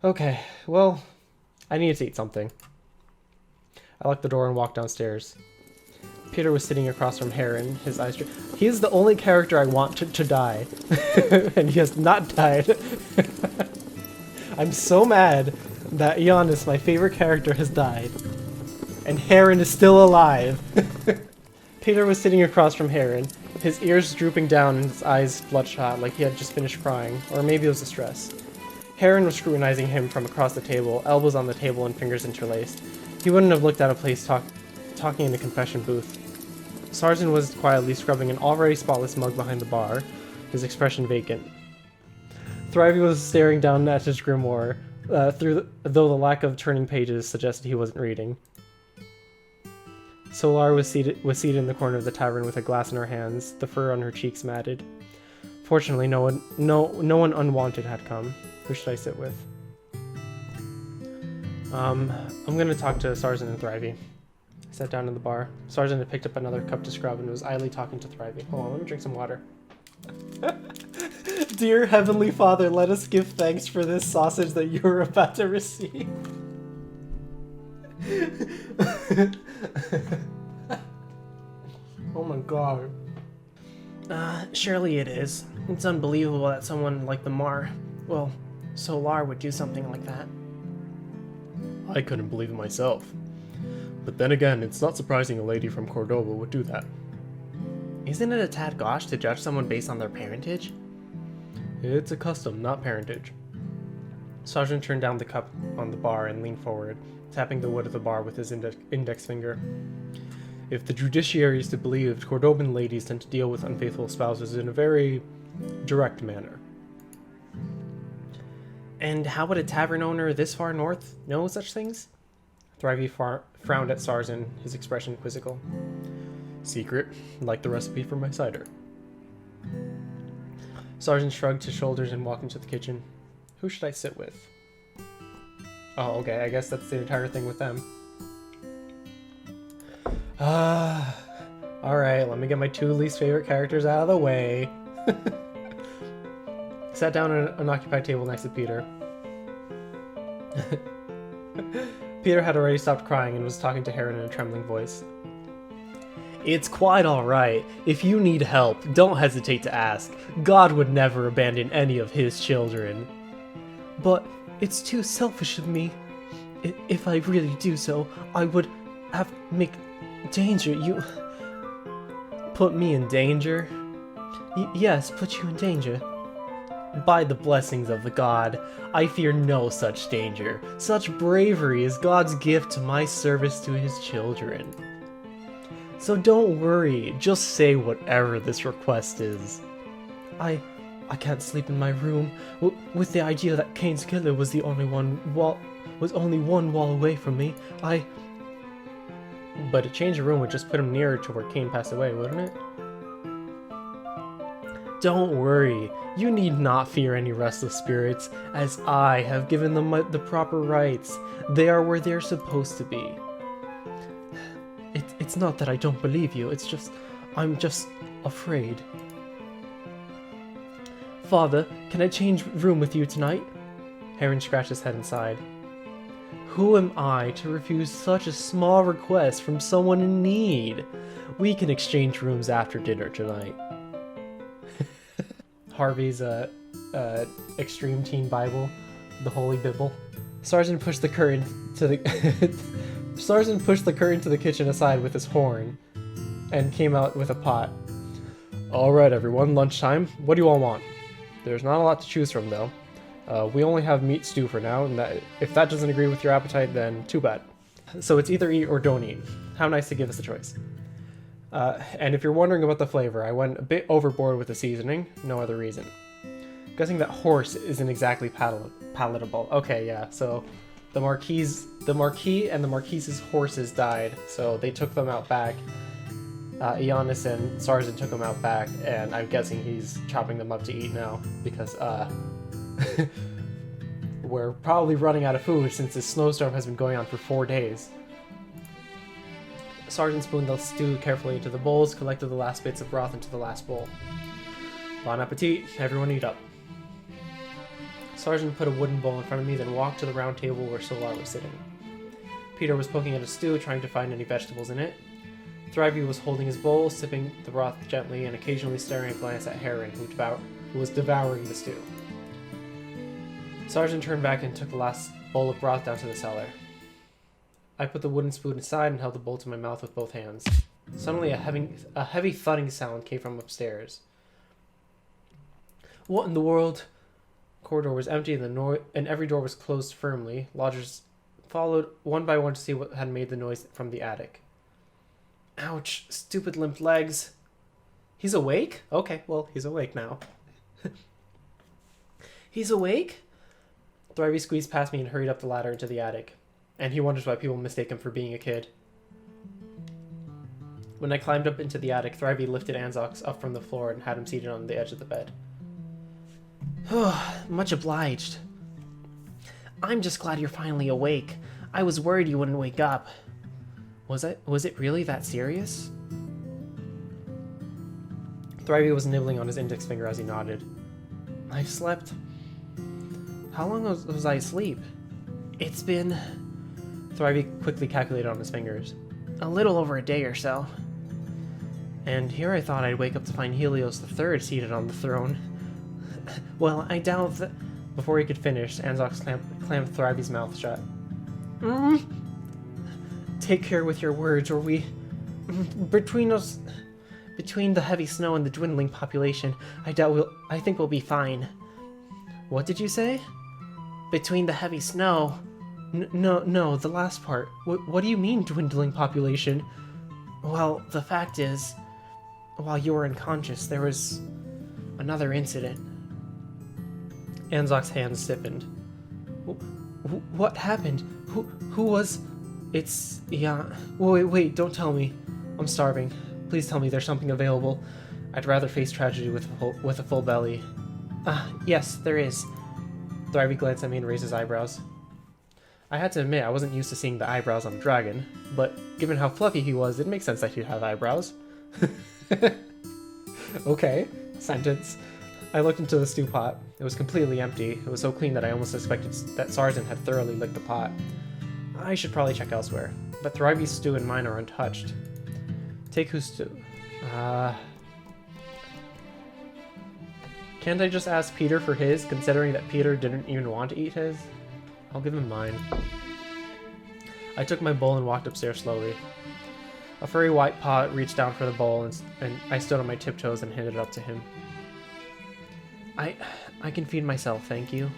Okay, well, I needed to eat something. I locked the door and walked downstairs. Peter was sitting across from Heron, his eyes... He is the only character I want to die. And he has not died. I'm so mad that Giannis, my favorite character, has died. And Heron is still alive. Peter was sitting across from Heron, his ears drooping down and his eyes bloodshot like he had just finished crying, or maybe it was the stress. Heron was scrutinizing him from across the table, elbows on the table and fingers interlaced. He wouldn't have looked out of place talking in the confession booth. Sargent was quietly scrubbing an already spotless mug behind the bar, his expression vacant. Thrivey was staring down at his grimoire, though the lack of turning pages suggested he wasn't reading. Solar was seated in the corner of the tavern with a glass in her hands, the fur on her cheeks matted. Fortunately, no one unwanted had come. Who should I sit with? I'm gonna talk to Sargent and Thrivey. I sat down in the bar. Sargent had picked up another cup to scrub and was idly talking to Thrivey. Hold on, let me drink some water. Dear Heavenly Father, let us give thanks for this sausage that you are about to receive. Oh my god. Surely it is. It's unbelievable that someone like Solar would do something like that. I couldn't believe it myself. But then again, it's not surprising a lady from Cordova would do that. Isn't it a tad gauche to judge someone based on their parentage? It's a custom, not parentage. Sargent turned down the cup on the bar and leaned forward, tapping the wood of the bar with his index finger. If the judiciary is to be believed, Cordoban ladies tend to deal with unfaithful spouses in a very direct manner. And how would a tavern owner this far north know such things? Thrivey frowned at Sargent, his expression quizzical. Secret, like the recipe for my cider. Sargent shrugged his shoulders and walked into the kitchen. Who should I sit with? Oh, okay, I guess that's the entire thing with them. Alright, let me get my two least favorite characters out of the way. Sat down at an unoccupied table next to Peter. Peter had already stopped crying and was talking to Heron in a trembling voice. It's quite alright. If you need help, don't hesitate to ask. God would never abandon any of his children. But it's too selfish of me. If I really do so, I would have make danger. You put me in danger? Yes, put you in danger. By the blessings of the god, I fear no such danger. Such bravery is God's gift to my service to his children. So don't worry, just say whatever this request is. I can't sleep in my room with the idea that Kane's killer was only one wall away from me. But a change of room would just put him nearer to where Kane passed away, wouldn't it? Don't worry, you need not fear any restless spirits, as I have given them the proper rights. They are where they're supposed to be. It's not that I don't believe you, it's just... I'm just afraid. Father, can I change room with you tonight? Heron scratched his head and sighed. Who am I to refuse such a small request from someone in need? We can exchange rooms after dinner tonight. Harvey's Extreme Teen Bible, the Holy Bible. Sargent pushed the curtain to the Sargent pushed the curtain to the kitchen aside with his horn, and came out with a pot. All right, everyone, lunchtime. What do you all want? There's not a lot to choose from, though. We only have meat stew for now, and if that doesn't agree with your appetite, then too bad. So it's either eat or don't eat. How nice to give us a choice. And if you're wondering about the flavor, I went a bit overboard with the seasoning, no other reason. Guessing that horse isn't exactly palatable. Okay, yeah, so the Marquis and the Marquise's horses died, so they took them out back. Giannis and Sargent took them out back, and I'm guessing he's chopping them up to eat now, because, we're probably running out of food since this snowstorm has been going on for 4 days. Sargent spooned the stew carefully into the bowls, collected the last bits of broth into the last bowl. Bon appetit, everyone eat up. Sergeant put a wooden bowl in front of me, then walked to the round table where Solar was sitting. Peter was poking at a stew, trying to find any vegetables in it. Thrivey was holding his bowl, sipping the broth gently, and occasionally staring a glance at Heron, who was devouring the stew. Sergeant turned back and took the last bowl of broth down to the cellar. I put the wooden spoon aside and held the bowl to my mouth with both hands. Suddenly, a heavy thudding sound came from upstairs. What in the world? The corridor was empty and every door was closed firmly. Lodgers followed one by one to see what had made the noise from the attic. Ouch, stupid limp legs. He's awake? Okay, well, he's awake now. He's awake? Thrivey squeezed past me and hurried up the ladder into the attic. And he wonders why people mistake him for being a kid. When I climbed up into the attic, Thrivey lifted Anzox up from the floor and had him seated on the edge of the bed. Much obliged. I'm just glad you're finally awake. I was worried you wouldn't wake up. Was it really that serious? Thrivey was nibbling on his index finger as he nodded. I've slept... How long was I asleep? It's been... Thrivey quickly calculated on his fingers. A little over a day or so. And here I thought I'd wake up to find Helios III seated on the throne. Well, I doubt that... Before he could finish, Anzox clamped Thrivey's mouth shut. Take care with your words, or we... Between the heavy snow and the dwindling population, I think we'll be fine. What did you say? Between the heavy snow... No, the last part. What do you mean, dwindling population? Well, the fact is, while you were unconscious, there was another incident. Anzox's hands stiffened. What happened? Who was... It's... Yeah... Wait, don't tell me. I'm starving. Please tell me there's something available. I'd rather face tragedy with a full belly. Yes, there is. Thrivey glanced at me and raised his eyebrows. I had to admit, I wasn't used to seeing the eyebrows on a dragon, but given how fluffy he was, it makes sense that he'd have eyebrows. Okay, sentence. I looked into the stew pot. It was completely empty. It was so clean that I almost suspected that Sergeant had thoroughly licked the pot. I should probably check elsewhere, but Thrivey's stew and mine are untouched. Take whose stew? Can't I just ask Peter for his, considering that Peter didn't even want to eat his? I'll give him mine. I took my bowl and walked upstairs slowly. A furry white paw reached down for the bowl, and I stood on my tiptoes and handed it up to him. I can feed myself, thank you.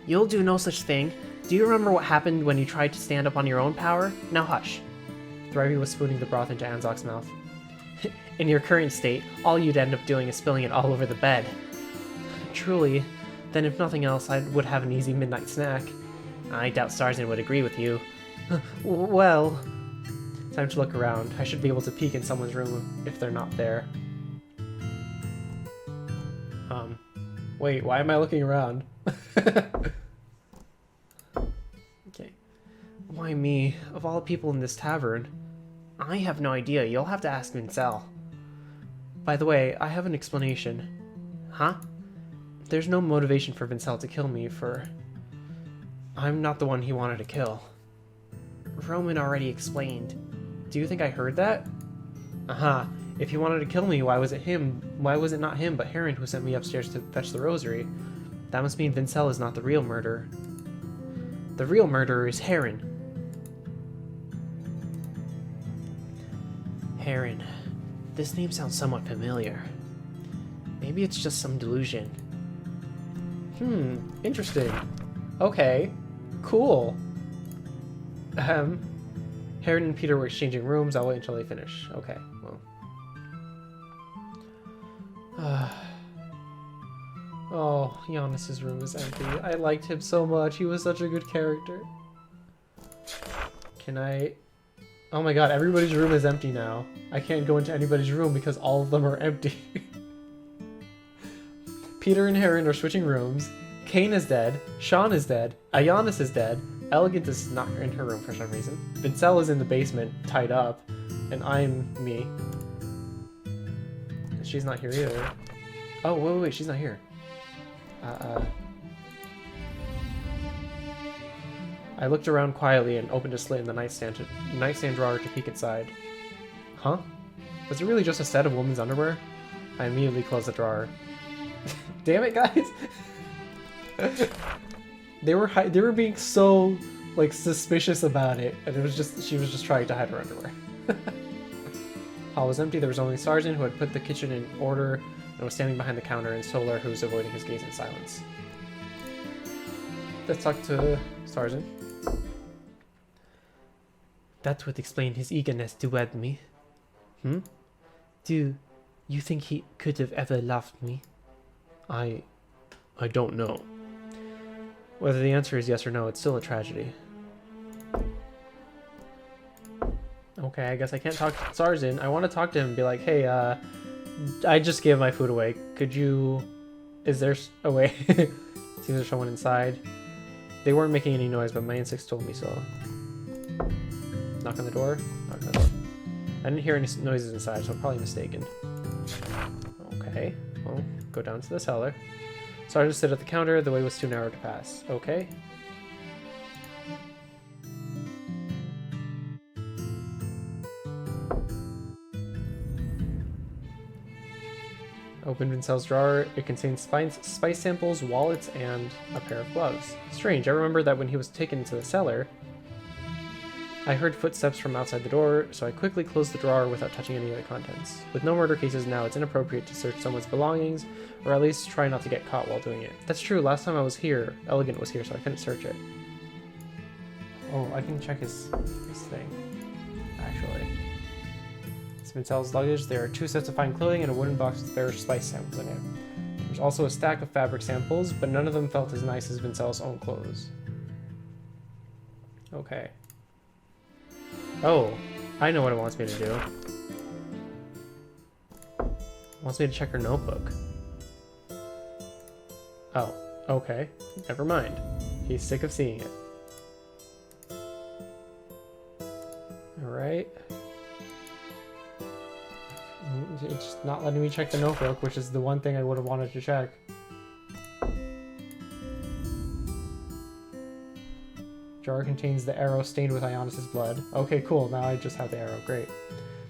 You'll do no such thing. Do you remember what happened when you tried to stand up on your own power? Now hush. Thrivey was spooning the broth into Anzox's mouth. In your current state, all you'd end up doing is spilling it all over the bed. Truly, then if nothing else, I would have an easy midnight snack. I doubt Starzan would agree with you. Well... Time to look around. I should be able to peek in someone's room if they're not there. Wait, why am I looking around? Okay. Why me? Of all the people in this tavern? I have no idea. You'll have to ask Vincel. By the way, I have an explanation. Huh? There's no motivation for Vincel to kill me for... I'm not the one he wanted to kill. Roman already explained. Do you think I heard that? Aha. If he wanted to kill me, why was it not him but Heron who sent me upstairs to fetch the rosary? That must mean Vincel is not the real murderer. The real murderer is Heron. Heron. This name sounds somewhat familiar. Maybe it's just some delusion. Interesting. Okay. Cool. Heron and Peter were exchanging rooms. I'll wait until they finish. Okay, well. Oh, Giannis's room is empty. I liked him so much. He was such a good character. Can I... Oh my god, everybody's room is empty now. I can't go into anybody's room because all of them are empty. Peter and Heron are switching rooms. Kane is dead. Sean is dead. Ionis is dead. Elegant is not in her room for some reason. Vincel is in the basement, tied up. And I'm me. She's not here either. Oh, wait, she's not here. I looked around quietly and opened a slit in the nightstand drawer to peek inside. Huh? Was it really just a set of women's underwear? I immediately closed the drawer. Damn it, guys! They were being so like suspicious about it, and she was just trying to hide her underwear. Hall was empty. There was only Sergeant, who had put the kitchen in order and was standing behind the counter, and Solar, who was avoiding his gaze in silence. Let's talk to Sergeant. That would explain his eagerness to wed me. Do you think he could have ever loved me? I don't know. Whether the answer is yes or no, it's still a tragedy. Okay, I guess I can't talk to Sergeant. I want to talk to him and be like, hey, I just gave my food away. Could you... Is there a way? Seems there's someone inside. They weren't making any noise, but my instincts told me so. Knock on the door. Knock on the door. I didn't hear any noises inside, so I'm probably mistaken. Okay, well, go down to the cellar. Sergeant stood at the counter. The way was too narrow to pass. Okay. Opened Vincel's drawer. It contained spice samples, wallets, and a pair of gloves. Strange, I remember that when he was taken into the cellar, I heard footsteps from outside the door, so I quickly closed the drawer without touching any of the contents. With no murder cases now, it's inappropriate to search someone's belongings, or at least try not to get caught while doing it. That's true, last time I was here, Elegant was here, so I couldn't search it. Oh, I can check his thing, actually. It's Vincel's luggage. There are 2 sets of fine clothing and a wooden box with various spice samples in it. There's also a stack of fabric samples, but none of them felt as nice as Vincel's own clothes. Okay. Oh, I know what it wants me to do. It wants me to check her notebook. Oh, okay. Never mind. He's sick of seeing it. Alright. It's not letting me check the notebook, which is the one thing I would have wanted to check. Jar contains the arrow stained with Ionis' blood. Okay, cool. Now I just have the arrow. Great.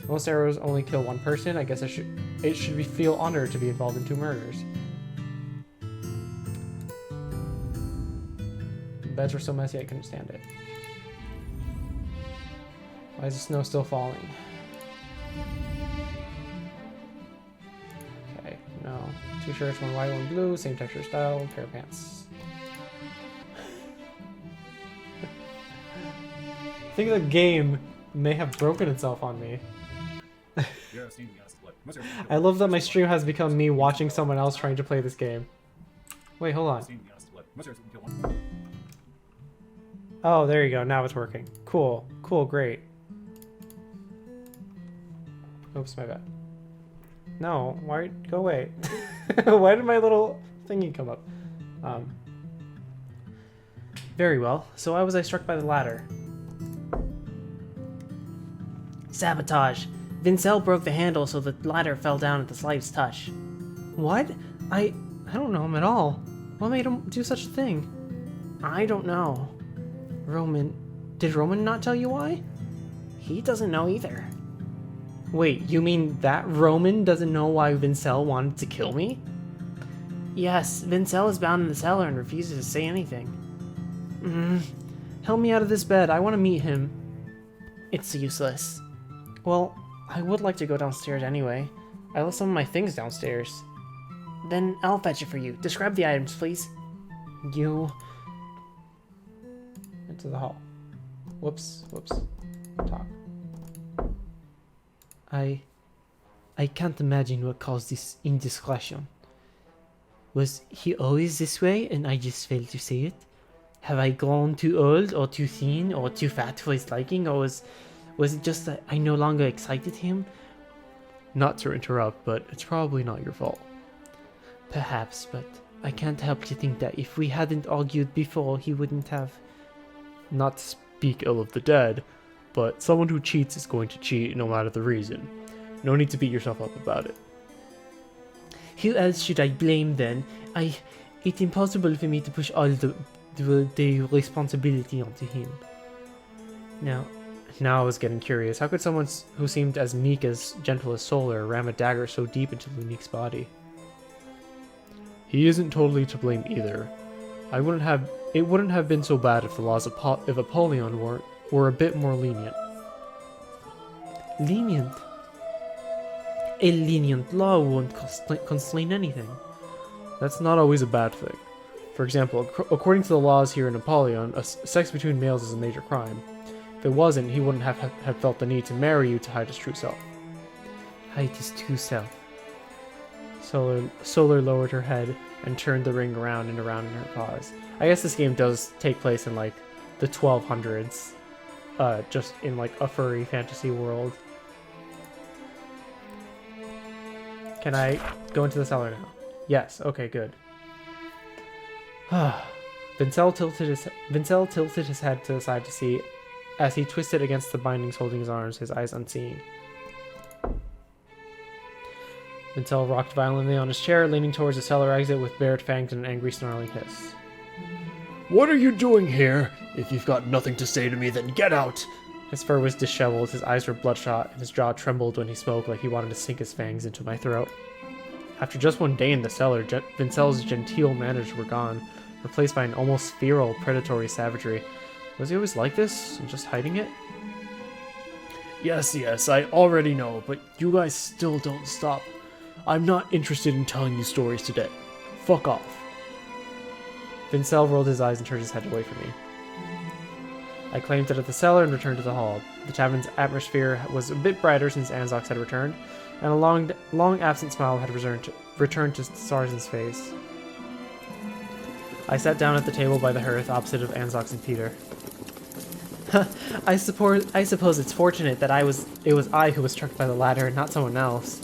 Most arrows only kill one person. I guess it should feel honored to be involved in 2 murders. The beds were so messy I couldn't stand it. Why is the snow still falling? Okay, no. 2 shirts, 1 white, 1 blue, same texture style, pair of pants. I think the game may have broken itself on me. I love that my stream has become me watching someone else trying to play this game. Wait, hold on. Oh, there you go. Now it's working. Cool. Cool, great. Oops, my bad. No, why? Go away. Why did my little thingy come up? Very well. So why was I struck by the ladder? Sabotage. Vincel broke the handle so the ladder fell down at the slightest touch. What? I don't know him at all. What made him do such a thing? I don't know. Roman... Did Roman not tell you why? He doesn't know either. Wait, you mean that Roman doesn't know why Vincel wanted to kill me? Yes, Vincel is bound in the cellar and refuses to say anything. Help me out of this bed. I want to meet him. It's useless. Well, I would like to go downstairs anyway. I left some of my things downstairs. Then I'll fetch it for you. Describe the items, please. You... Into the hall. Whoops. Talk. I can't imagine what caused this indiscretion. Was he always this way and I just failed to see it? Have I grown too old or too thin or too fat for his liking, or was it just that I no longer excited him? Not to interrupt, but it's probably not your fault. Perhaps, but I can't help to think that if we hadn't argued before, he wouldn't have... Not to speak ill of the dead, but someone who cheats is going to cheat no matter the reason. No need to beat yourself up about it. Who else should I blame then? It's impossible for me to push all the the responsibility onto him. Now I was getting curious. How could someone who seemed as meek as gentle as Solar ram a dagger so deep into Lunique's body? He isn't totally to blame either. It wouldn't have been so bad if the laws of Apollyon were a bit more lenient. Lenient? A lenient law won't constrain anything. That's not always a bad thing. For example, according to the laws here in Apollyon, sex between males is a major crime. If it wasn't, he wouldn't have felt the need to marry you to hide his true self. Hide his true self. Solar lowered her head and turned the ring around and around in her paws. I guess this game does take place in like the 1200s, just in like a furry fantasy world. Can I go into the cellar now? Yes. Okay, good. Vincel tilted his head to the side to see, as he twisted against the bindings holding his arms, his eyes unseeing. Vincel rocked violently on his chair, leaning towards the cellar exit with bared fangs and an angry snarling hiss. What are you doing here? If you've got nothing to say to me, then get out! His fur was disheveled, his eyes were bloodshot, and his jaw trembled when he spoke like he wanted to sink his fangs into my throat. After just one day in the cellar, Vincel's genteel manners were gone, replaced by an almost feral, predatory savagery. Was he always like this, and just hiding it? Yes, I already know, but you guys still don't stop. I'm not interested in telling you stories today. Fuck off. Vincel rolled his eyes and turned his head away from me. I claimed it at the cellar and returned to the hall. The tavern's atmosphere was a bit brighter since Anzox had returned, and a long absent smile had returned to Sarzen's face. I sat down at the table by the hearth opposite of Anzox and Peter. I suppose it's fortunate that it was I who was struck by the ladder and not someone else.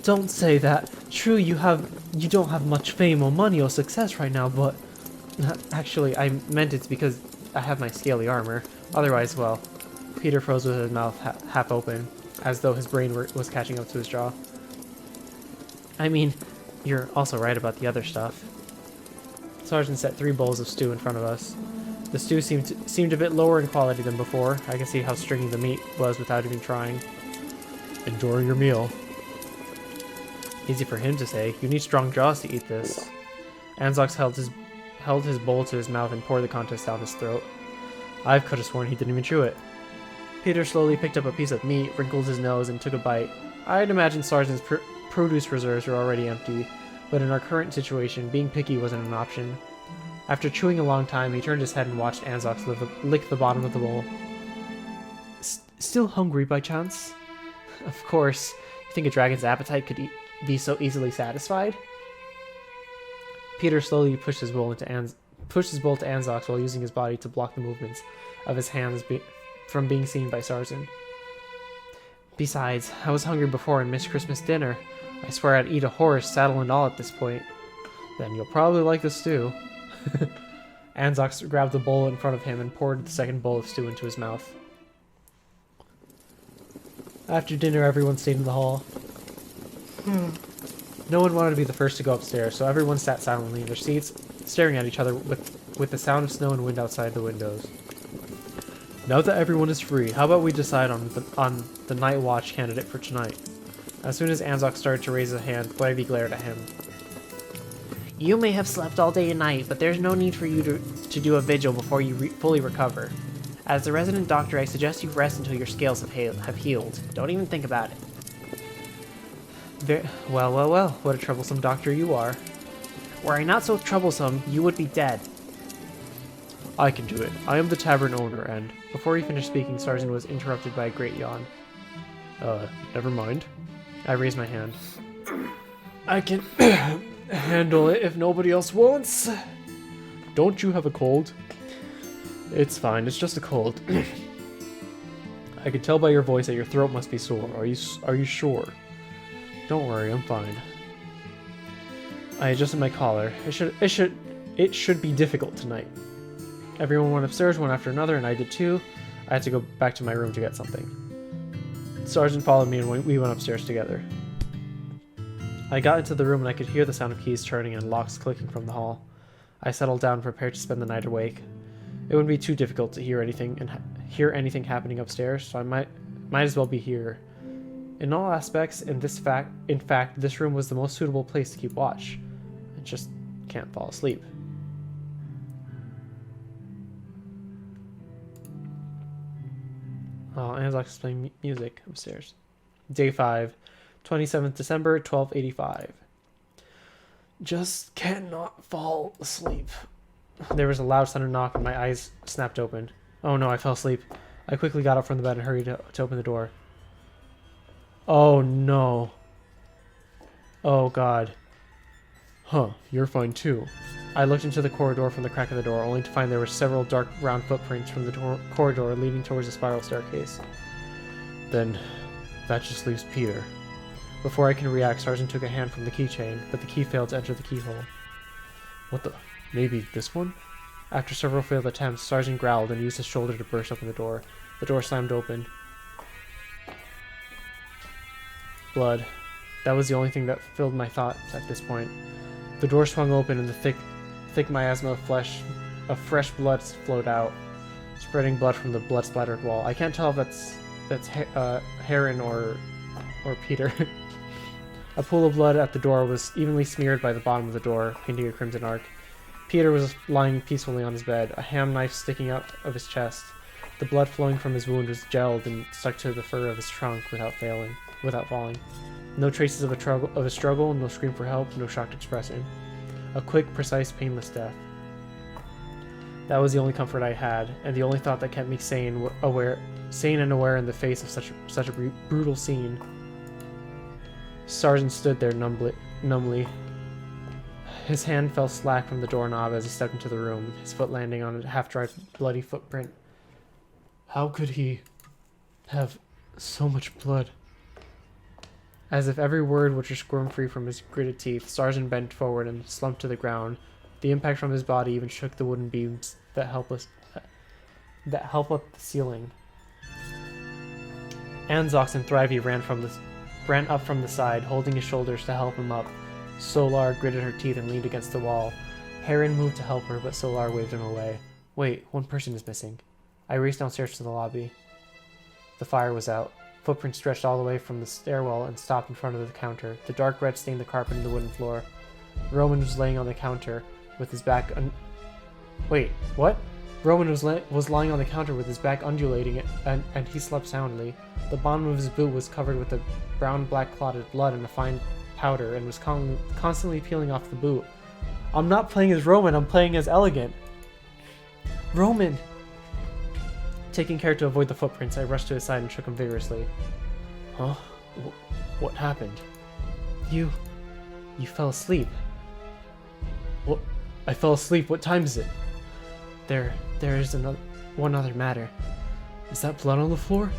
Don't say that. True, you don't have much fame or money or success right now, but actually, I meant it's because I have my scaly armor. Otherwise, well, Peter froze with his mouth half open, as though his brain was catching up to his jaw. I mean, you're also right about the other stuff. Sergeant set 3 bowls of stew in front of us. The stew seemed a bit lower in quality than before. I could see how stringy the meat was without even trying. Enjoy your meal. Easy for him to say. You need strong jaws to eat this. Anzox held his bowl to his mouth and poured the contents down his throat. I could have sworn he didn't even chew it. Peter slowly picked up a piece of meat, wrinkled his nose, and took a bite. I'd imagine Sergeant's produce reserves were already empty, but in our current situation, being picky wasn't an option. After chewing a long time, he turned his head and watched Anzox lick the bottom of the bowl. Still hungry by chance? Of course. You think a dragon's appetite could be so easily satisfied? Peter slowly pushed his bowl to Anzox while using his body to block the movements of his hands from being seen by Sarzen. Besides, I was hungry before and missed Christmas dinner. I swear I'd eat a horse, saddle and all at this point. Then you'll probably like the stew. Anzox grabbed the bowl in front of him and poured the second bowl of stew into his mouth. After dinner, everyone stayed in the hall. No one wanted to be the first to go upstairs, so everyone sat silently in their seats, staring at each other with the sound of snow and wind outside the windows. Now that everyone is free, how about we decide on the night watch candidate for tonight? As soon as Anzox started to raise a hand, Flavy glared at him. You may have slept all day and night, but there's no need for you to do a vigil before you fully recover. As the resident doctor, I suggest you rest until your scales have healed. Don't even think about it. Well, what a troublesome doctor you are. Were I not so troublesome, you would be dead. I can do it. I am the tavern owner, and... Before he finished speaking, Sarzen was interrupted by a great yawn. Never mind. I raised my hand. I can handle it if nobody else wants. Don't you have a cold? It's fine, it's just a cold. I can tell by your voice that your throat must be sore. Are you sure? Don't worry, I'm fine. I adjusted my collar. It should be difficult tonight. Everyone went upstairs one after another, and I did too. I had to go back to my room to get something. Sergeant followed me, and we went upstairs together. I got into the room, and I could hear the sound of keys turning and locks clicking from the hall. I settled down, prepared to spend the night awake. It wouldn't be too difficult to hear anything happening upstairs, so I might as well be here. In all aspects, in fact, this room was the most suitable place to keep watch. I just can't fall asleep. Oh, Anzox playing music upstairs. Day 5, 27th December, 12:85. Just cannot fall asleep. There was a loud sudden knock and my eyes snapped open. Oh no, I fell asleep. I quickly got up from the bed and hurried to open the door. Oh no. Oh god. Huh, you're fine too. I looked into the corridor from the crack of the door, only to find there were several dark brown footprints from the corridor leading towards a spiral staircase. Then, that just leaves Peter. Before I can react, Sergeant took a hand from the keychain, but the key failed to enter the keyhole. What the? Maybe this one? After several failed attempts, Sergeant growled and used his shoulder to burst open the door. The door slammed open. Blood. That was the only thing that filled my thoughts at this point. The door swung open and the thick miasma of fresh blood flowed out, spreading blood from the blood-splattered wall. I can't tell if that's Heron or Peter. A pool of blood at the door was evenly smeared by the bottom of the door, painting a crimson arc. Peter was lying peacefully on his bed, a ham knife sticking out of his chest. The blood flowing from his wound was gelled and stuck to the fur of his trunk without falling. No traces of a struggle, no scream for help, no shocked expression. A quick, precise, painless death. That was the only comfort I had, and the only thought that kept me sane and aware in the face of such a brutal scene. Sergeant stood there numbly. His hand fell slack from the doorknob as he stepped into the room, his foot landing on a half-dried, bloody footprint. How could he have so much blood? As if every word would just squirm free from his gritted teeth, Sergeant bent forward and slumped to the ground. The impact from his body even shook the wooden beams that help up the ceiling. Anzox and Thrivey ran up from the side, holding his shoulders to help him up. Solar gritted her teeth and leaned against the wall. Heron moved to help her, but Solar waved him away. Wait, one person is missing. I raced downstairs to the lobby. The fire was out. Footprints stretched all the way from the stairwell and stopped in front of the counter. The dark red stained the carpet and the wooden floor. Roman was laying on the counter with his back Wait, what? Roman was lying on the counter with his back undulating and he slept soundly. The bottom of his boot was covered with a brown-black clotted blood and a fine powder and was constantly peeling off the boot. I'm not playing as Roman, I'm playing as Elegant. Roman! Taking care to avoid the footprints, I rushed to his side and shook him vigorously. Huh? What happened? You fell asleep. What? I fell asleep. What time is it? There is one other matter. Is that blood on the floor?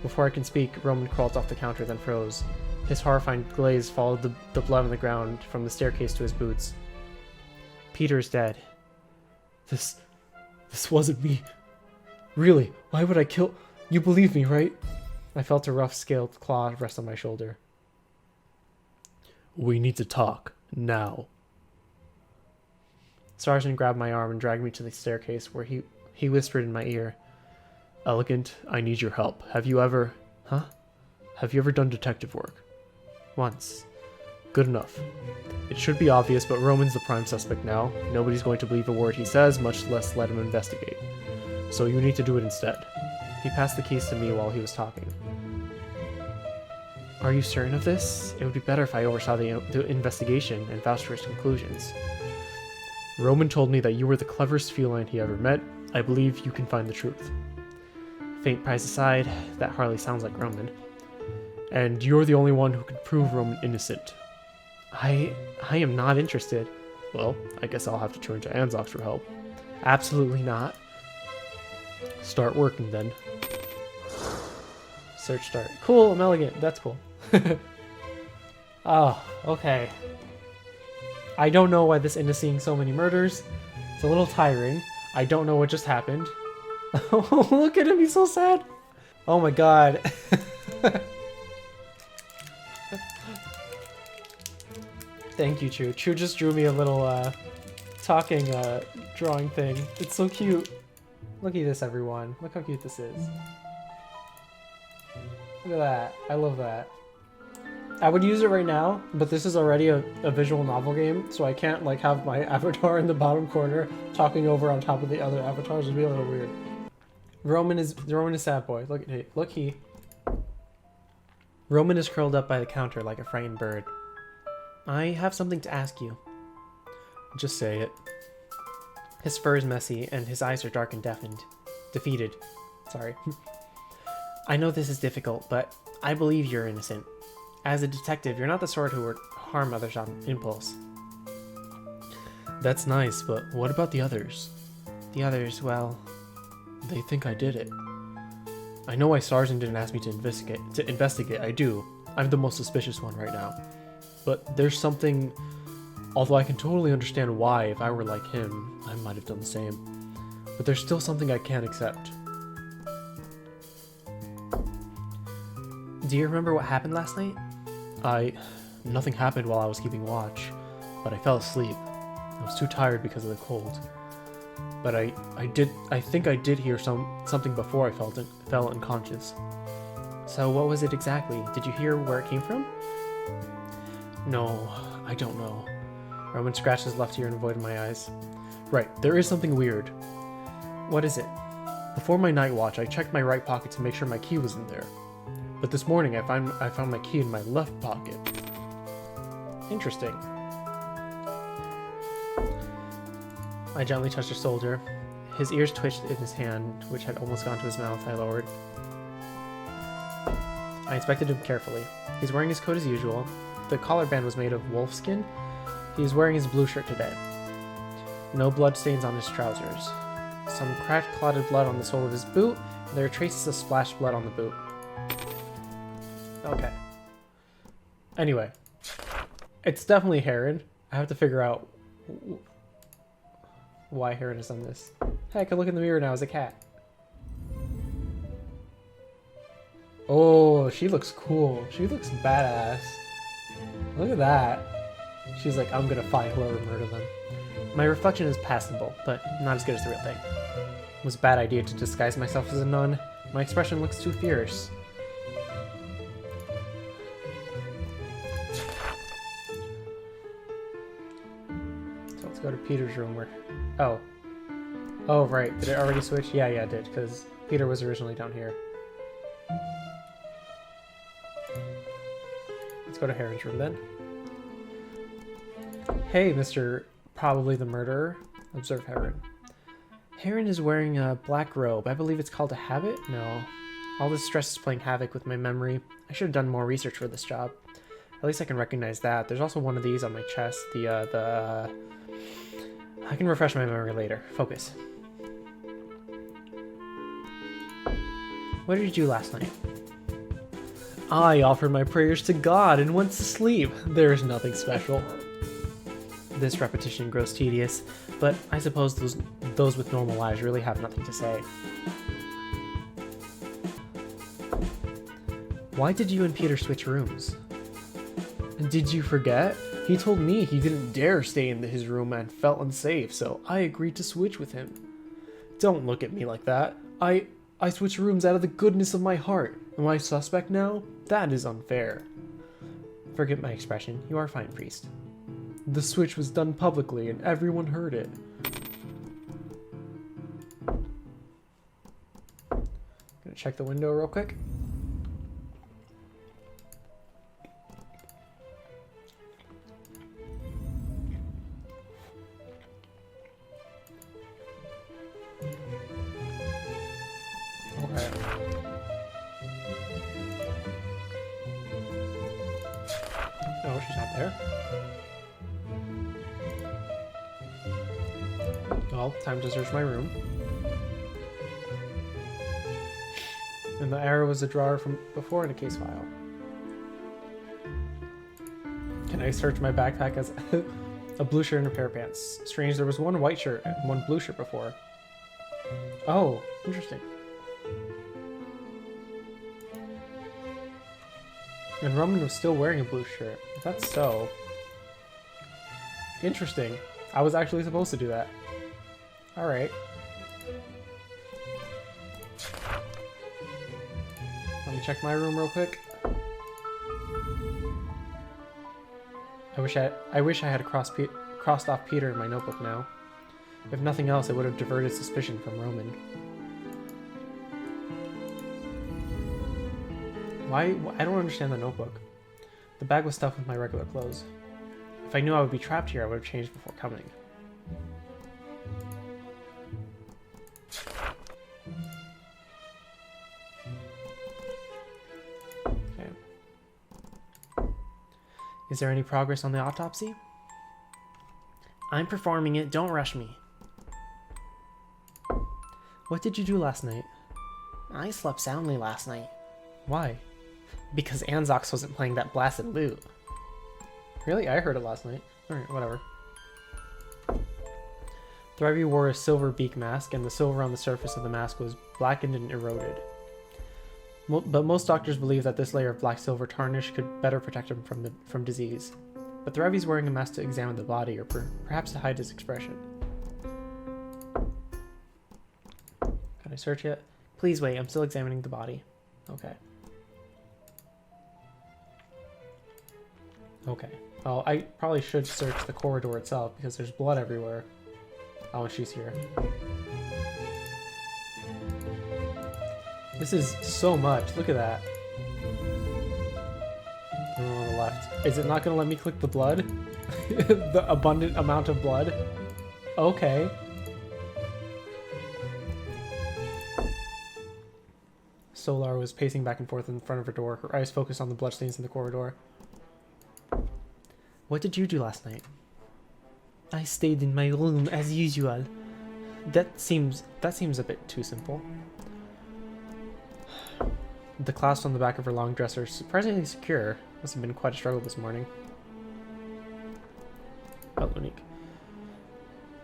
Before I can speak, Roman crawled off the counter, then froze. His horrifying gaze followed the blood on the ground from the staircase to his boots. Peter is dead. This wasn't me. Really? Why would I kill... You believe me, right? I felt a rough, scaled claw rest on my shoulder. We need to talk. Now. Sergeant grabbed my arm and dragged me to the staircase, where he whispered in my ear. Elegant, I need your help. Have you ever done detective work? Once. Good enough. It should be obvious, but Roman's the prime suspect now. Nobody's going to believe a word he says, much less let him investigate. So you need to do it instead. He passed the keys to me while he was talking. Are you certain of this? It would be better if I oversaw the investigation and vouched for his conclusions. Roman told me that you were the cleverest feline he ever met. I believe you can find the truth. Faint prize aside, that hardly sounds like Roman. And you're the only one who could prove Roman innocent. I am not interested. Well, I guess I'll have to turn to Anzox for help. Absolutely not. Start working then. Search start. Cool, I'm Elegant. That's cool. Oh, okay. I don't know why this into seeing so many murders. It's a little tiring. I don't know what just happened. Oh, look at him, he's so sad. Oh my god. Thank you, Chu. Chu just drew me a little talking drawing thing. It's so cute. Look at this, everyone. Look how cute this is. Look at that. I love that. I would use it right now, but this is already a visual novel game, so I can't like have my avatar in the bottom corner talking over on top of the other avatars. It'd be a little weird. Roman is sad boy. Look at he. Look he. Roman is curled up by the counter like a frightened bird. I have something to ask you. Just say it. His fur is messy and his eyes are dark and defeated. Sorry. I know this is difficult, but I believe you're innocent. As a detective, you're not the sort who would harm others on impulse. That's nice, but what about the others? The others, well, they think I did it. I know why Sargent didn't ask me to investigate. I do. I'm the most suspicious one right now. But there's something, although I can totally understand why, if I were like him, I might have done the same. But there's still something I can't accept. Do you remember what happened last night? Nothing happened while I was keeping watch, but I fell asleep. I was too tired because of the cold. But I think I did hear something before I fell unconscious. So what was it exactly? Did you hear where it came from? No, I don't know. Roman scratched his left ear and avoided my eyes. Right, there is something weird. What is it? Before my night watch, I checked my right pocket to make sure my key was in there. But this morning, I found my key in my left pocket. Interesting. I gently touched his shoulder. His ears twitched in his hand, which had almost gone to his mouth. I lowered. I inspected him carefully. He's wearing his coat as usual. The collar band was made of wolf skin. He was wearing his blue shirt today. No blood stains on his trousers. Some cracked, clotted blood on the sole of his boot. And there are traces of splashed blood on the boot. Okay. Anyway. It's definitely Heron. I have to figure out why Heron has done this. Hey, I can look in the mirror now as a cat. Oh, she looks cool. She looks badass. Look at that. She's like, I'm gonna find whoever murdered them. My reflection is passable, but not as good as the real thing. It was a bad idea to disguise myself as a nun. My expression looks too fierce. So let's go to Peter's room where... Oh. Oh, right. Did it already switch? Yeah, it did, because Peter was originally down here. Let's go to Heron's room then. Hey, Mr. Probably the Murderer. Observe Heron. Heron is wearing a black robe. I believe it's called a habit? No. All this stress is playing havoc with my memory. I should have done more research for this job. At least I can recognize that. There's also one of these on my chest. I can refresh my memory later. Focus. What did you do last night? I offered my prayers to God and went to sleep. There is nothing special. This repetition grows tedious, but I suppose those with normal lives really have nothing to say. Why did you and Peter switch rooms? Did you forget? He told me he didn't dare stay in his room and felt unsafe, so I agreed to switch with him. Don't look at me like that. I switched rooms out of the goodness of my heart. Am I suspect now? That is unfair. Forget my expression. You are fine, priest. The switch was done publicly and everyone heard it. Gonna check the window real quick. Okay. Oh, she's not there. Well, time to search my room. And the arrow was a drawer from before in a case file. Can I search my backpack as a blue shirt and a pair of pants? Strange, there was one white shirt and one blue shirt before. Oh, interesting. And Roman was still wearing a blue shirt. If that's so... Interesting. I was actually supposed to do that. Alright. Let me check my room real quick. I wish I had crossed off Peter in my notebook now. If nothing else, it would have diverted suspicion from Roman. Why? I don't understand the notebook. The bag was stuffed with my regular clothes. If I knew I would be trapped here, I would have changed before coming. Okay. Is there any progress on the autopsy? I'm performing it, don't rush me. What did you do last night? I slept soundly last night. Why? Because Anzox wasn't playing that blasted lute. Really? I heard it last night. Alright, whatever. Thrivey wore a silver beak mask, and the silver on the surface of the mask was blackened and eroded. But most doctors believe that this layer of black silver tarnish could better protect him from disease. But Thrivey's wearing a mask to examine the body, or perhaps to hide his expression. Can I search it? Please wait, I'm still examining the body. Okay. Okay. Oh, I probably should search the corridor itself because there's blood everywhere. Oh, she's here. This is so much. Look at that. Oh, on the left. Is it not going to let me click the blood? The abundant amount of blood? Okay. Solar was pacing back and forth in front of her door, her eyes focused on the bloodstains in the corridor. What did you do last night? I stayed in my room as usual. That seems a bit too simple. The clasp on the back of her long dress are surprisingly secure. Must have been quite a struggle this morning. Oh, unique.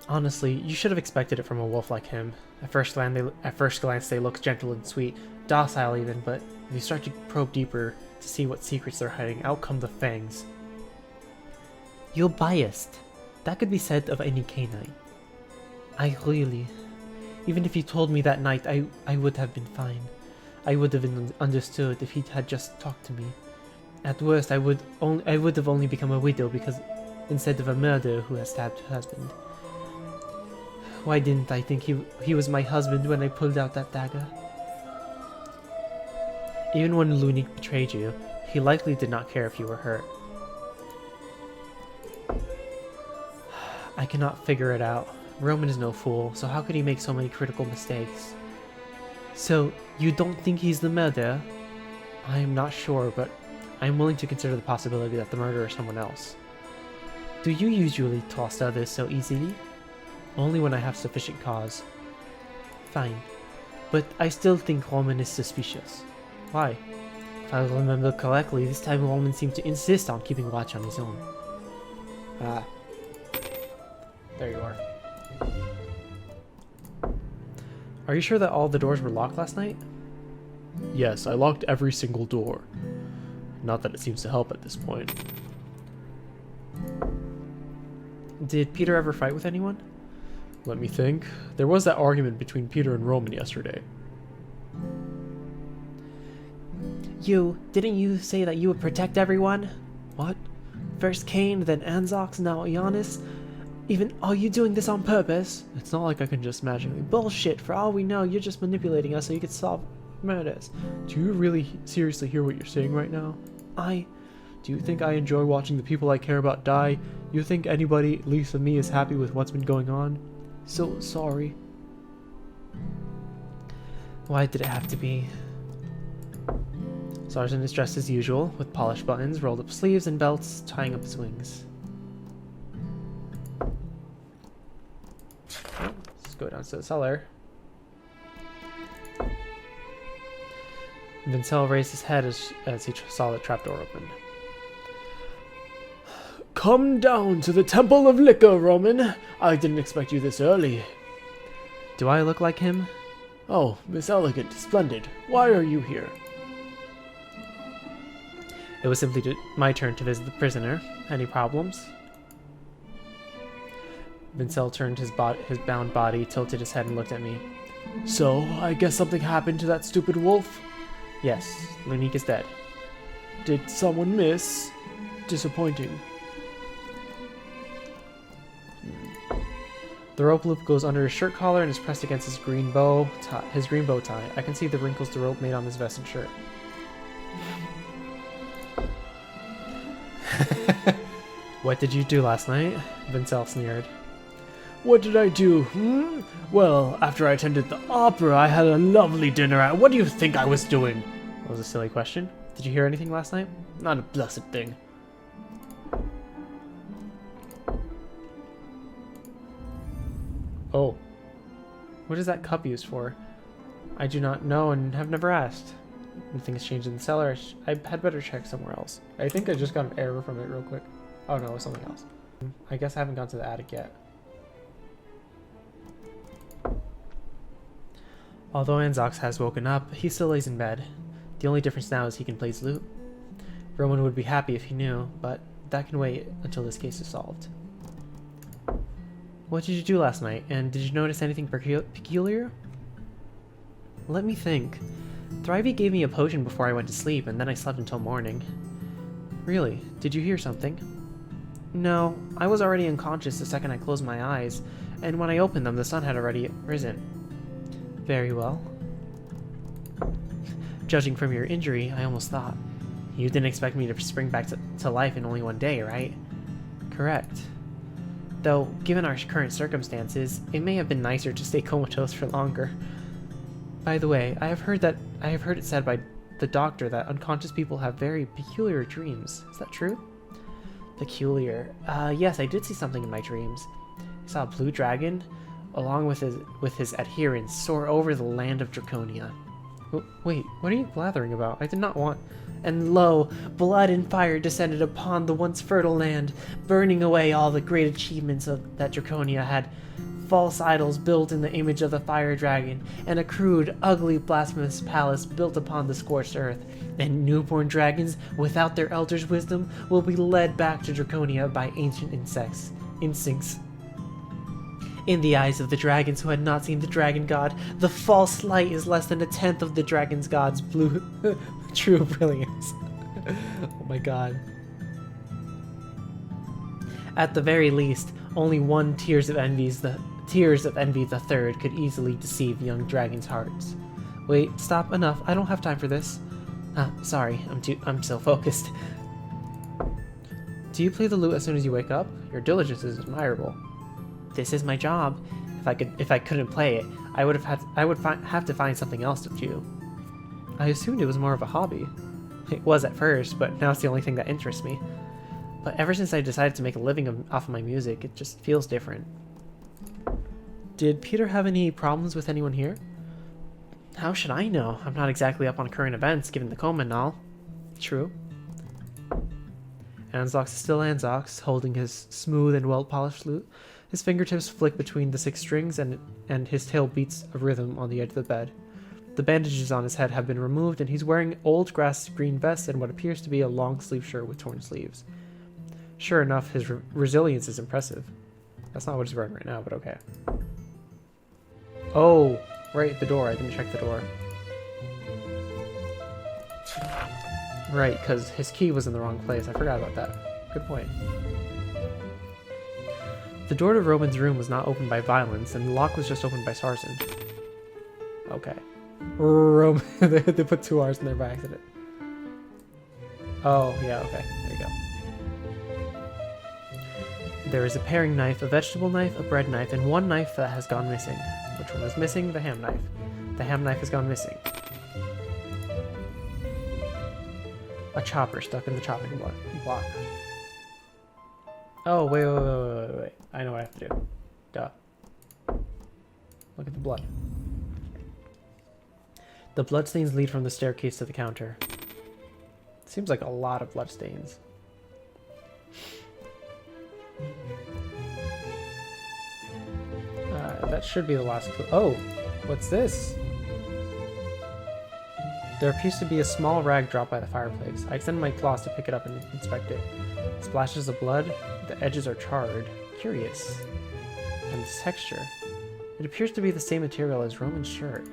Honestly, you should have expected it from a wolf like him. At first glance, they look gentle and sweet, docile even, but if you start to probe deeper to see what secrets they're hiding, out come the fangs. You're biased. That could be said of any canine. Even if you told me that night, I would have been fine. I would have understood if he had just talked to me. At worst, I would have only become a widow because instead of a murderer who has stabbed her husband. Why didn't I think he was my husband when I pulled out that dagger? Even when Lunik betrayed you, he likely did not care if you were hurt. I cannot figure it out. Roman is no fool, so how could he make so many critical mistakes? So, you don't think he's the murderer? I am not sure, but I am willing to consider the possibility that the murderer is someone else. Do you usually trust others so easily? Only when I have sufficient cause. Fine. But I still think Roman is suspicious. Why? If I remember correctly, this time Roman seemed to insist on keeping watch on his own. Ah. There you are. Are you sure that all the doors were locked last night? Yes, I locked every single door. Not that it seems to help at this point. Did Peter ever fight with anyone? Let me think. There was that argument between Peter and Roman yesterday. Didn't you say that you would protect everyone? What? First Cain, then Anzox, now Giannis? Are you doing this on purpose? It's not like I can just magically... Bullshit, for all we know, you're just manipulating us so you could solve murders. Do you really seriously hear what you're saying right now? Do you think I enjoy watching the people I care about die? You think anybody, at least of me, is happy with what's been going on? So sorry. Why did it have to be? Sergeant is dressed as usual, with polished buttons, rolled up sleeves, and belts tying up his wings. Let's go down to the cellar. Vincel raised his head as he saw the trapdoor open. Come down to the Temple of Liquor, Roman. I didn't expect you this early. Do I look like him? Oh, Miss Elegant, splendid. Why are you here? It was simply my turn to visit the prisoner. Any problems? Vincel turned his bound body, tilted his head, and looked at me. So, I guess something happened to that stupid wolf? Yes, Lunique is dead. Did someone miss? Disappointing. The rope loop goes under his shirt collar and is pressed against his green bow tie. I can see the wrinkles the rope made on his vest and shirt. What did you do last night? Vincel sneered. What did I do? Well, after I attended the opera, I had a lovely dinner at... What do you think I was doing? That was a silly question. Did you hear anything last night? Not a blessed thing. Oh. What is that cup used for? I do not know and have never asked. Nothing has changed in the cellar. I had better check somewhere else. I think I just got an error from it real quick. Oh no, it was something else. I guess I haven't gone to the attic yet. Although Anzox has woken up, he still lays in bed. The only difference now is he can play his lute. Roman would be happy if he knew, but that can wait until this case is solved. What did you do last night, and did you notice anything peculiar? Let me think. Thrivey gave me a potion before I went to sleep, and then I slept until morning. Really? Did you hear something? No, I was already unconscious the second I closed my eyes, and when I opened them, the sun had already risen. Very well. Judging from your injury, I almost thought. You didn't expect me to spring back to life in only one day, right? Correct. Though, given our current circumstances, it may have been nicer to stay comatose for longer. By the way, I have heard it said by the doctor that unconscious people have very peculiar dreams. Is that true? Peculiar. Yes, I did see something in my dreams. I saw a blue dragon, along with his adherents, soar over the land of Draconia. Wait, what are you blathering about? I did not want... And lo, blood and fire descended upon the once fertile land, burning away all the great achievements that Draconia had. False idols built in the image of the fire dragon, and a crude, ugly, blasphemous palace built upon the scorched earth. And newborn dragons, without their elders' wisdom, will be led back to Draconia by ancient instincts. In the eyes of the dragons who had not seen the dragon god, the false light is less than a tenth of the dragon's god's true brilliance. Oh my god. At the very least, only one Tears of Envy the Third could easily deceive young dragons' hearts. Wait, stop, enough. I don't have time for this. Sorry, I'm so focused. Do you play the lute as soon as you wake up? Your diligence is admirable. This is my job. If I couldn't play it, I would have to find something else to do. I assumed it was more of a hobby. It was at first, but now it's the only thing that interests me. But ever since I decided to make a living off of my music, it just feels different. Did Peter have any problems with anyone here? How should I know? I'm not exactly up on current events, given the coma and all. True. Anzox is still Anzox, holding his smooth and well-polished lute. His fingertips flick between the 6 strings, and his tail beats a rhythm on the edge of the bed. The bandages on his head have been removed, and he's wearing old grass green vest and what appears to be a long-sleeve shirt with torn sleeves. Sure enough, his resilience is impressive. That's not what he's wearing right now, but okay. Oh, right, the door. I didn't check the door. Right, because his key was in the wrong place. I forgot about that. Good point. The door to Roman's room was not opened by violence, and the lock was just opened by Sarsen. Okay. Roman. They put 2 R's in there by accident. Oh, yeah, okay. There you go. There is a paring knife, a vegetable knife, a bread knife, and 1 knife that has gone missing. Which one is missing? The ham knife. The ham knife has gone missing. A chopper stuck in the chopping block. Oh, wait. I know what I have to do. Duh. Look at the blood. The bloodstains lead from the staircase to the counter. Seems like a lot of bloodstains. That should be the last clue. Oh, what's this? There appears to be a small rag dropped by the fireplace. I extend my claws to pick it up and inspect it. Splashes of blood. The edges are charred. Curious. and its texture. It appears to be the same material as Roman's shirt.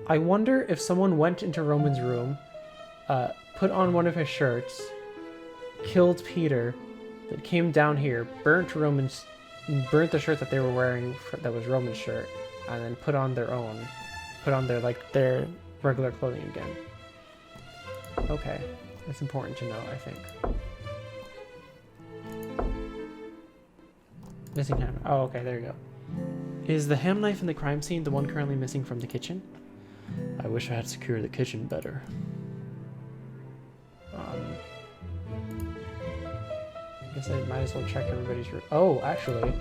I wonder if someone went into Roman's room, put on one of his shirts, killed Peter, then came down here, burnt the shirt that they were wearing that was Roman's shirt, and then put on their their regular clothing again. Okay, that's important to know, I think. Missing ham. Oh, okay, there you go. Is the ham knife in the crime scene the one currently missing from the kitchen? I wish I had secured the kitchen better. I guess I might as well check everybody's room. Oh, actually.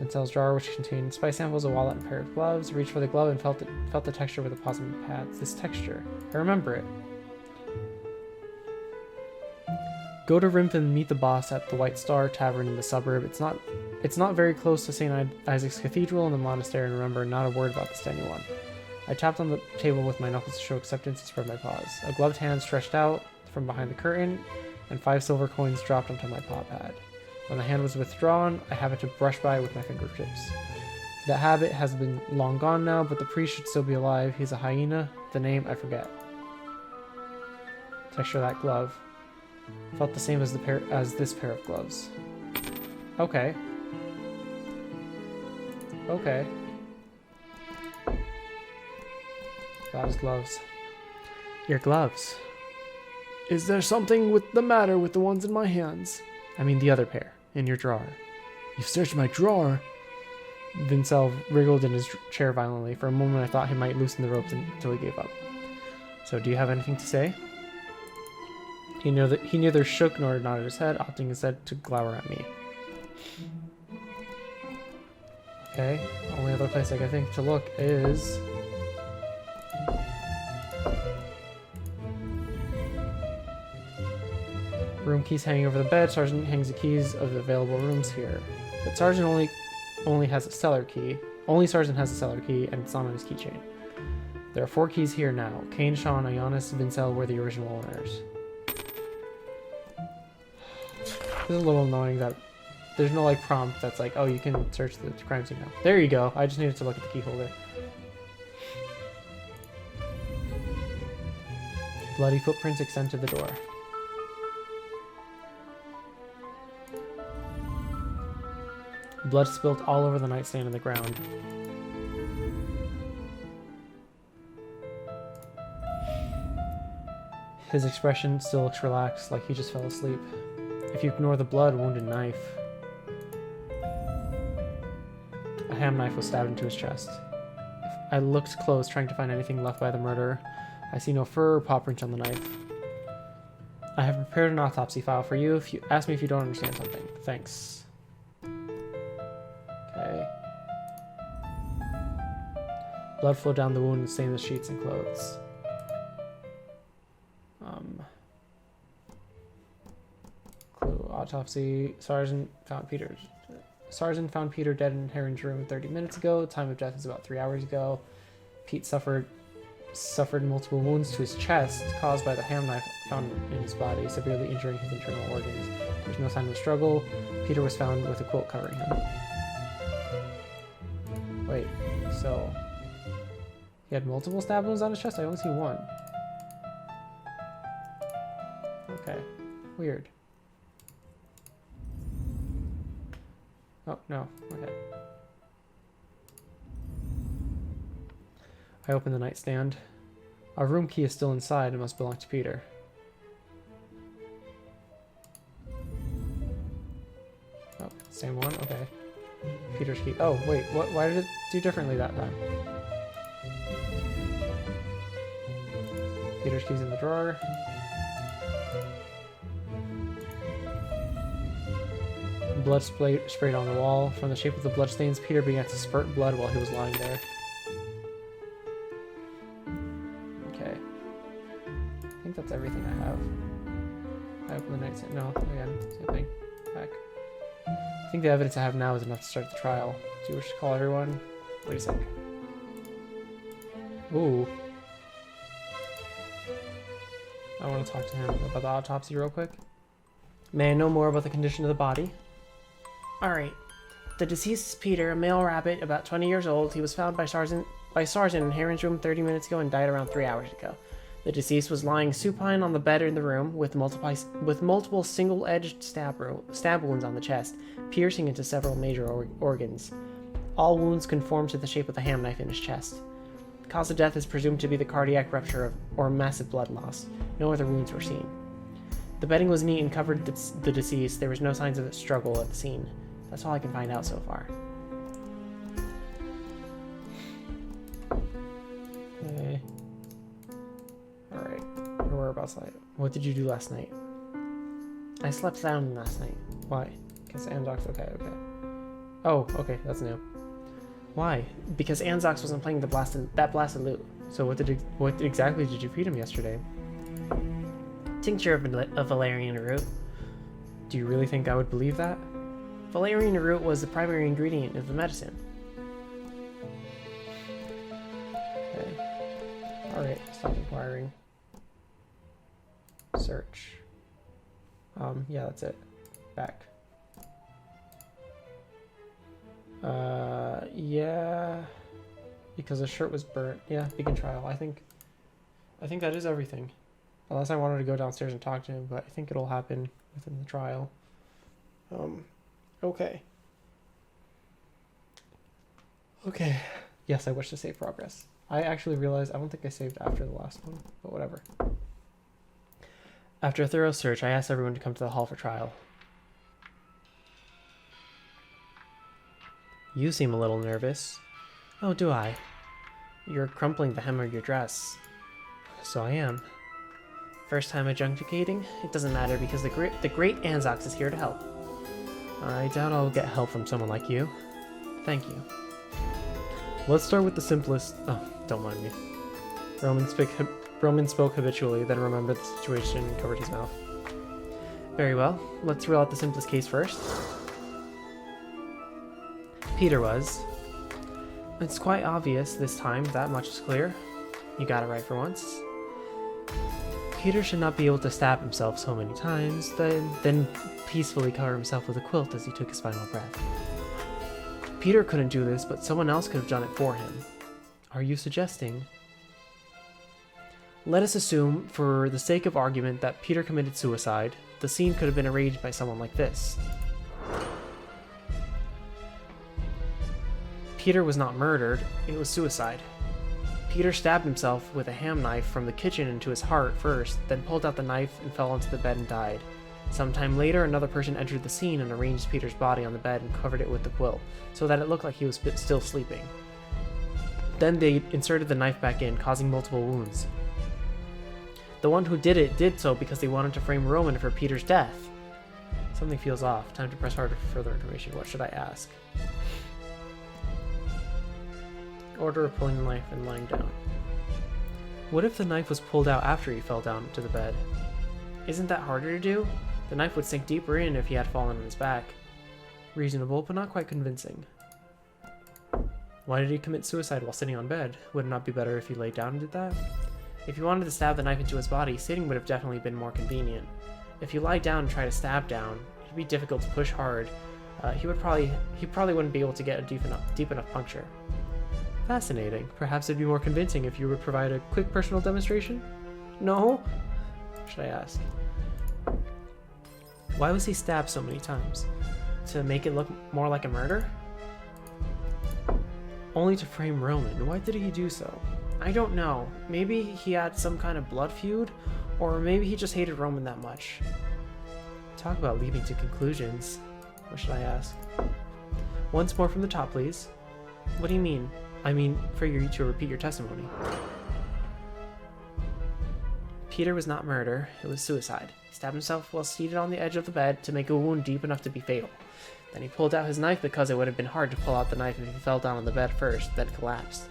Vincel's drawer, which contained spice samples, a wallet, and a pair of gloves. Reached for the glove and felt the texture with the paws and pads. This texture. I remember it. Go to Rimph and meet the boss at the White Star Tavern in the suburb. It's not very close to St. Isaac's Cathedral and the monastery, and remember, not a word about this to anyone. I tapped on the table with my knuckles to show acceptance and spread my paws. A gloved hand stretched out from behind the curtain, and 5 silver coins dropped onto my paw pad. When the hand was withdrawn, I happened to brush by with my fingertips. That habit has been long gone now, but the priest should still be alive. He's a hyena. The name, I forget. Texture of that glove. Felt the same as this pair of gloves. Okay. Okay. Got his gloves. Your gloves. Is there something the matter with the ones in my hands? I mean the other pair, in your drawer. You've searched my drawer? Vincel wriggled in his chair violently. For a moment I thought he might loosen the ropes until he gave up. So do you have anything to say? He neither shook nor nodded his head, opting instead to glower at me. Okay, only other place I can think to look is... room keys hanging over the bed. Sergeant hangs the keys of the available rooms here. But Sergeant only has a cellar key. Only Sergeant has a cellar key, and it's not on his keychain. There are 4 keys here now. Kane, Sean, Ionis, Vincel were the original owners. This is a little annoying that there's no like prompt that's like, oh, you can search the crime scene now. There you go. I just needed to look at the key holder. Bloody footprints extend to the door. Blood spilt all over the nightstand and the ground. His expression still looks relaxed, like he just fell asleep. If you ignore the blood, wounded knife. A ham knife was stabbed into his chest. I looked close, trying to find anything left by the murderer. I see no fur or paw print on the knife. I have prepared an autopsy file for you. If you ask me if you don't understand something. Thanks. Okay. Blood flowed down the wound and stained the sheets and clothes. Clue. Autopsy. Sergeant found Peter dead in Heron's room 30 minutes ago. Time of death is about 3 hours ago. Pete suffered multiple wounds to his chest caused by the ham knife found in his body, severely injuring his internal organs. There's no sign of struggle. Peter was found with a quilt covering him. Wait, so he had multiple stab wounds on his chest? I only see one. Okay, weird. Oh, no, okay. I open the nightstand. Our room key is still inside and must belong to Peter. Oh, same one? Okay. Peter's key. Oh, wait, why did it do differently that time? Peter's key's in the drawer. Blood sprayed on the wall. From the shape of the bloodstains, Peter began to spurt blood while he was lying there. Okay. I think that's everything I have. I open the nightstand. No, again, same thing. Back. I think the evidence I have now is enough to start the trial. Do you wish to call everyone? Wait a sec. Ooh. I want to talk to him about the autopsy real quick. May I know more about the condition of the body? Alright. The deceased is Peter, a male rabbit, about 20 years old. He was found by Sergeant in Heron's room 30 minutes ago and died around 3 hours ago. The deceased was lying supine on the bed in the room with multiple single-edged stab wounds on the chest, piercing into several major organs. All wounds conform to the shape of the ham knife in his chest. The cause of death is presumed to be the cardiac rupture or massive blood loss. No other wounds were seen. The bedding was neat and covered the deceased. There was no signs of a struggle at the scene. That's all I can find out so far. Okay. Alright. Your whereabouts night. What did you do last night? I slept sound last night. Why? Because Anzox. Okay. Oh, okay. That's new. Why? Because Anzox wasn't playing that blasted lute. So what exactly did you feed him yesterday? Tincture of valerian root. Do you really think I would believe that? Valerian root was the primary ingredient of the medicine. Okay. Alright, stop inquiring. Search. Yeah, that's it. Back. Yeah. Because the shirt was burnt. Yeah, beacon trial. I think that is everything. Unless I wanted to go downstairs and talk to him, but I think it'll happen within the trial. Okay. Okay. Yes, I wish to save progress. I actually realized I don't think I saved after the last one, but whatever. After a thorough search, I asked everyone to come to the hall for trial. You seem a little nervous. Oh, do I? You're crumpling the hem of your dress. So I am. First time adjudicating? It doesn't matter because the great Anzox is here to help. I doubt I'll get help from someone like you. Thank you. Let's start with the simplest... Oh, don't mind me. Roman spoke habitually, then remembered the situation and covered his mouth. Very well. Let's rule out the simplest case first. Peter was. It's quite obvious this time, that much is clear. You got it right for once. Peter should not be able to stab himself so many times, then peacefully cover himself with a quilt as he took his final breath. Peter couldn't do this, but someone else could have done it for him. Are you suggesting? Let us assume, for the sake of argument, that Peter committed suicide. The scene could have been arranged by someone like this. Peter was not murdered, it was suicide. Peter stabbed himself with a ham knife from the kitchen into his heart first, then pulled out the knife and fell onto the bed and died. Sometime later, another person entered the scene and arranged Peter's body on the bed and covered it with the quilt, so that it looked like he was still sleeping. Then they inserted the knife back in, causing multiple wounds. The one who did it did so because they wanted to frame Roman for Peter's death. Something feels off. Time to press harder for further information. What should I ask? Order of pulling the knife and lying down. What if the knife was pulled out after he fell down to the bed? Isn't that harder to do? The knife would sink deeper in if he had fallen on his back. Reasonable, but not quite convincing. Why did he commit suicide while sitting on bed? Would it not be better if he laid down and did that? If he wanted to stab the knife into his body, sitting would have definitely been more convenient. If you lie down and try to stab down, it'd be difficult to push hard. He probably wouldn't be able to get a deep enough puncture. Fascinating. Perhaps it'd be more convincing if you would provide a quick personal demonstration? No? Should I ask? Why was he stabbed so many times? To make it look more like a murder? Only to frame Roman. Why did he do so? I don't know. Maybe he had some kind of blood feud, or maybe he just hated Roman that much. Talk about leaping to conclusions. What should I ask? Once more from the top, please. What do you mean? I mean, for you to repeat your testimony. Peter was not murder, it was suicide. He stabbed himself while seated on the edge of the bed to make a wound deep enough to be fatal. Then he pulled out his knife because it would have been hard to pull out the knife if he fell down on the bed first, then collapsed.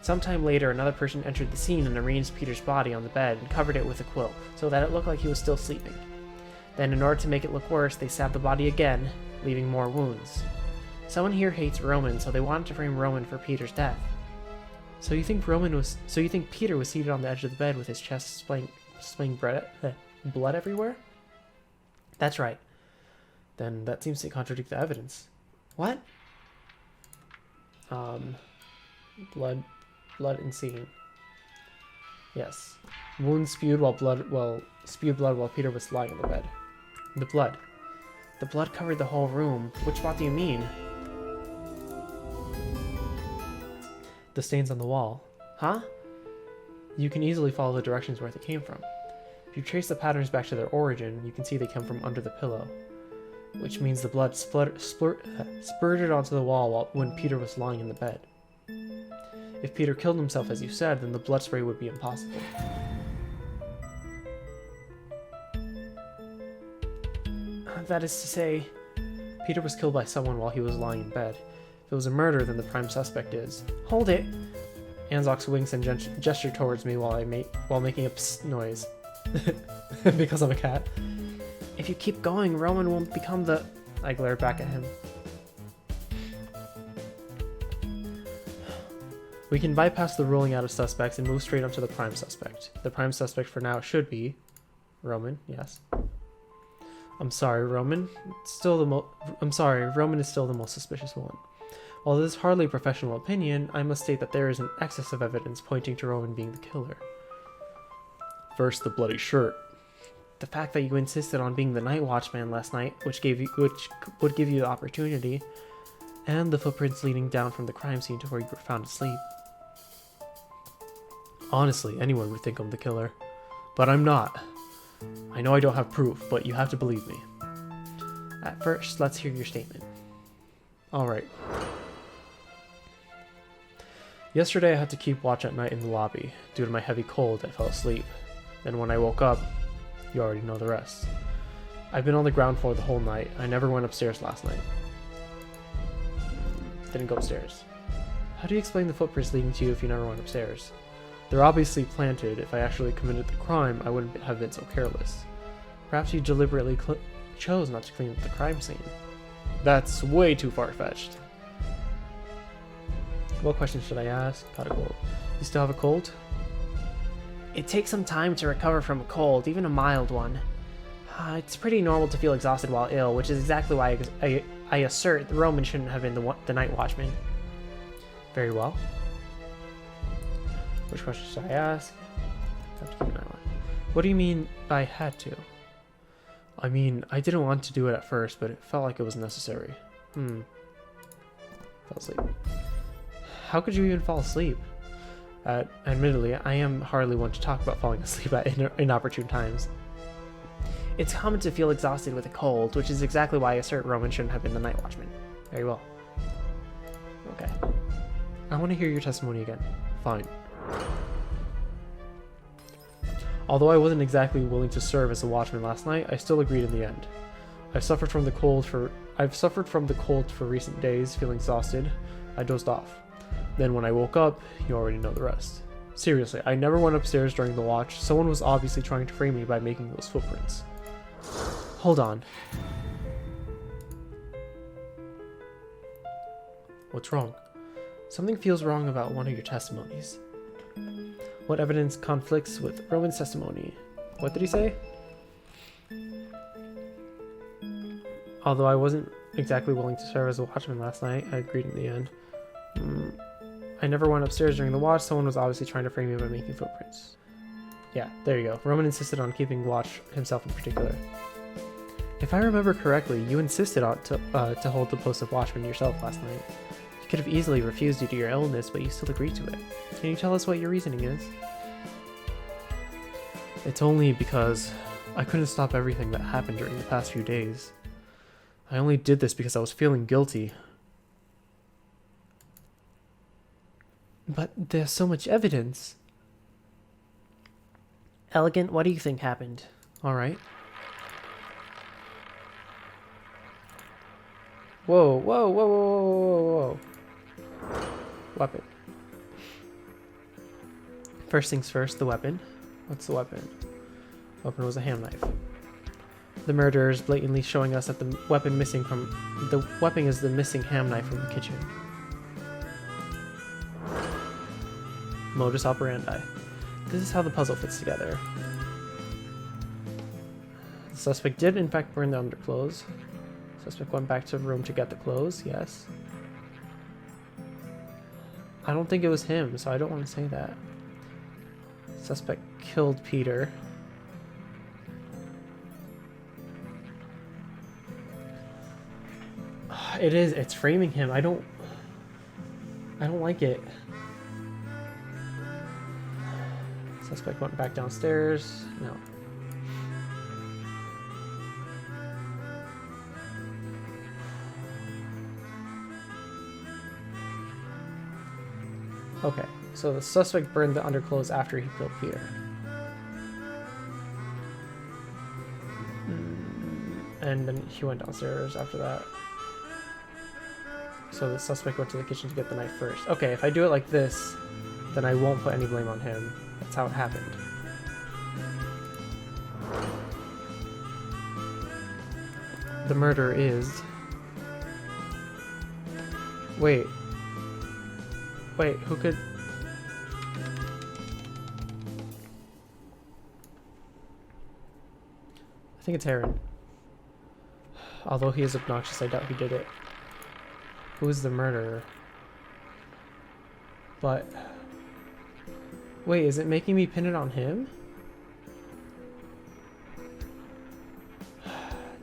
Sometime later, another person entered the scene and arranged Peter's body on the bed and covered it with a quilt, so that it looked like he was still sleeping. Then, in order to make it look worse, they stabbed the body again, leaving more wounds. Someone here hates Roman, so they wanted to frame Roman for Peter's death. So you think Peter was seated on the edge of the bed with his chest spilling blood everywhere? That's right. Then that seems to contradict the evidence. What? Blood and seeing. Yes. Wounds spewed blood while Peter was lying in the bed. The blood. The blood covered the whole room. Which spot do you mean? The stains on the wall. Huh? You can easily follow the directions where they came from. If you trace the patterns back to their origin, you can see they come from under the pillow. Which means the blood spurted onto the wall when Peter was lying in the bed. If Peter killed himself as you said, then the blood spray would be impossible. That is to say, Peter was killed by someone while he was lying in bed. If it was a murder, then the prime suspect is... Hold it! Anzox winks and gesture towards me while making a psst noise. Because I'm a cat. If you keep going, Roman will become the... I glared back at him. We can bypass the ruling out of suspects and move straight on to the prime suspect. The prime suspect for now should be... Roman, yes. I'm sorry, Roman is still the most suspicious one. While this is hardly a professional opinion, I must state that there is an excess of evidence pointing to Roman being the killer. First, the bloody shirt. The fact that you insisted on being the night watchman last night, which would give you the opportunity, and the footprints leading down from the crime scene to where you were found asleep. Honestly, anyone would think I'm the killer. But I'm not. I know I don't have proof, but you have to believe me. At first, let's hear your statement. Alright. Yesterday I had to keep watch at night in the lobby. Due to my heavy cold, I fell asleep. Then when I woke up, you already know the rest. I've been on the ground floor the whole night. I never went upstairs last night. Didn't go upstairs. How do you explain the footprints leading to you if you never went upstairs? They're obviously planted. If I actually committed the crime, I wouldn't have been so careless. Perhaps you deliberately chose not to clean up the crime scene. That's way too far-fetched. What question should I ask? Got a cold. You still have a cold? It takes some time to recover from a cold, even a mild one. It's pretty normal to feel exhausted while ill, which is exactly why I assert the Roman shouldn't have been the night watchman. Very well. Which question should I ask? Have to keep an eye on. What do you mean by had to? I mean, I didn't want to do it at first, but it felt like it was necessary. Fell asleep. How could you even fall asleep? Admittedly, I am hardly one to talk about falling asleep at inopportune times. It's common to feel exhausted with a cold, which is exactly why I assert Roman shouldn't have been the night watchman. Very well. Okay. I want to hear your testimony again. Fine. Although I wasn't exactly willing to serve as a watchman last night, I still agreed in the end. I've suffered from the cold for recent days, feeling exhausted. I dozed off. Then when I woke up, you already know the rest. Seriously, I never went upstairs during the watch. Someone was obviously trying to frame me by making those footprints. Hold on. What's wrong? Something feels wrong about one of your testimonies. What evidence conflicts with Roman's testimony? What did he say? Although I wasn't exactly willing to serve as a watchman last night, I agreed in the end. I never went upstairs during the watch. Someone was obviously trying to frame me by making footprints. Yeah, there you go. Roman insisted on keeping watch himself in particular. If I remember correctly, you insisted on to hold the post of watchman yourself last night. You could have easily refused due to your illness, but you still agreed to it. Can you tell us what your reasoning is? It's only because I couldn't stop everything that happened during the past few days. I only did this because I was feeling guilty. But there's so much evidence. Elegant, what do you think happened? Alright. Whoa, whoa, whoa, whoa, whoa, whoa, whoa. Weapon. First things first, the weapon. What's the weapon? The weapon was a ham knife. The murderer is blatantly showing us that the weapon is the missing ham knife from the kitchen. Modus operandi. This is how the puzzle fits together. The suspect did in fact burn the underclothes. Suspect went back to the room to get the clothes, yes. I don't think it was him, so I don't want to say that. Suspect killed Peter. It's framing him. I don't like it. Suspect went back downstairs. No. Okay, so the suspect burned the underclothes after he killed Peter. And then he went downstairs after that. So the suspect went to the kitchen to get the knife first. Okay, if I do it like this, then I won't put any blame on him. That's how it happened. The murder is... Wait, who could... I think it's Heron. Although he is obnoxious, I doubt he did it. Who is the murderer? But... Wait, is it making me pin it on him?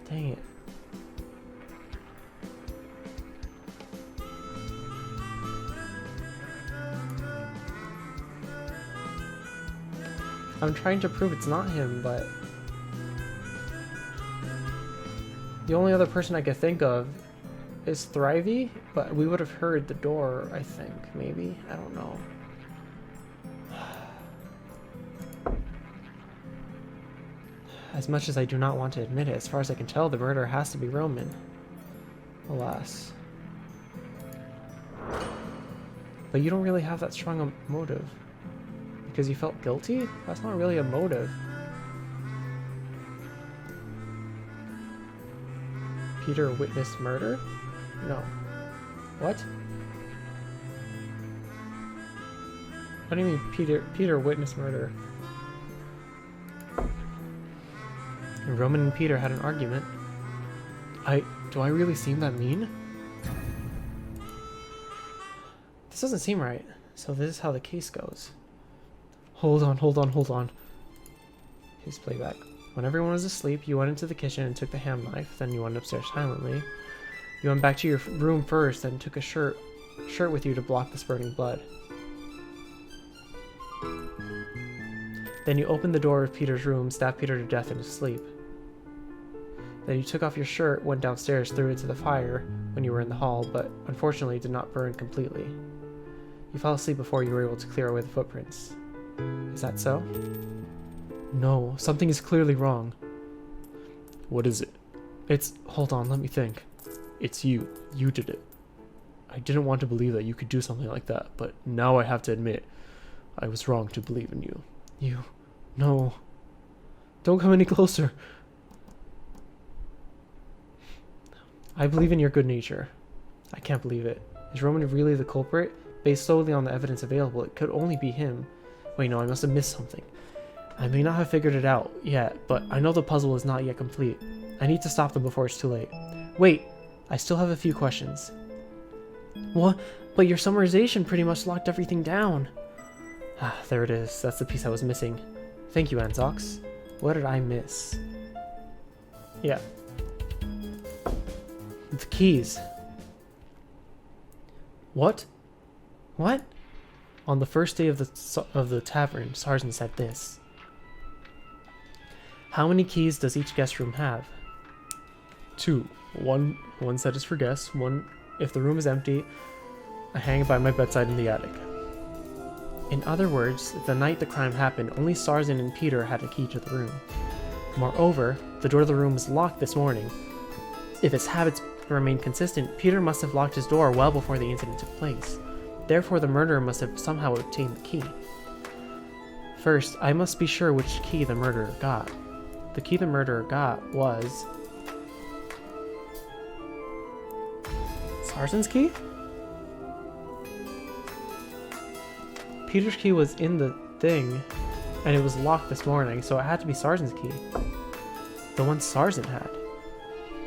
Dang it. I'm trying to prove it's not him, but... The only other person I could think of is Thrivey, but we would have heard the door, I think, maybe? I don't know. As much as I do not want to admit it, as far as I can tell, the murderer has to be Roman. Alas. But you don't really have that strong a motive. Because you felt guilty? That's not really a motive. Peter witnessed murder? No. What? What do you mean Peter witnessed murder? Roman and Peter had an argument. Do I really seem that mean? This doesn't seem right. So this is how the case goes. Hold on. Here's playback. When everyone was asleep, you went into the kitchen and took the ham knife, then you went upstairs silently. You went back to your room first, then took a shirt with you to block the spurting blood. Then you opened the door of Peter's room, stabbed Peter to death in his sleep. Then you took off your shirt, went downstairs, threw it to the fire when you were in the hall, but unfortunately did not burn completely. You fell asleep before you were able to clear away the footprints. Is that so? No, something is clearly wrong. What is it? Hold on, let me think. It's you. You did it. I didn't want to believe that you could do something like that, but now I have to admit, I was wrong to believe in you. No. Don't come any closer. I believe in your good nature. I can't believe it. Is Roman really the culprit? Based solely on the evidence available, it could only be him. Wait, no, I must have missed something. I may not have figured it out yet, but I know the puzzle is not yet complete. I need to stop them before it's too late. Wait, I still have a few questions. What? But your summarization pretty much locked everything down. Ah, there it is. That's the piece I was missing. Thank you, Anzox. What did I miss? Yeah. The keys. What? What? On the first day of the tavern, Sarsen said this. How many keys does each guest room have? 2. One set is for guests. One, if the room is empty, I hang it by my bedside in the attic. In other words, the night the crime happened, only Sarsen and Peter had a key to the room. Moreover, the door to the room was locked this morning. If his habits remain consistent, Peter must have locked his door well before the incident took place. Therefore, the murderer must have somehow obtained the key. First, I must be sure which key the murderer got. The key the murderer got was... Sarsen's key? Peter's key was in the thing, and it was locked this morning, so it had to be Sarsen's key. The one Sargent had.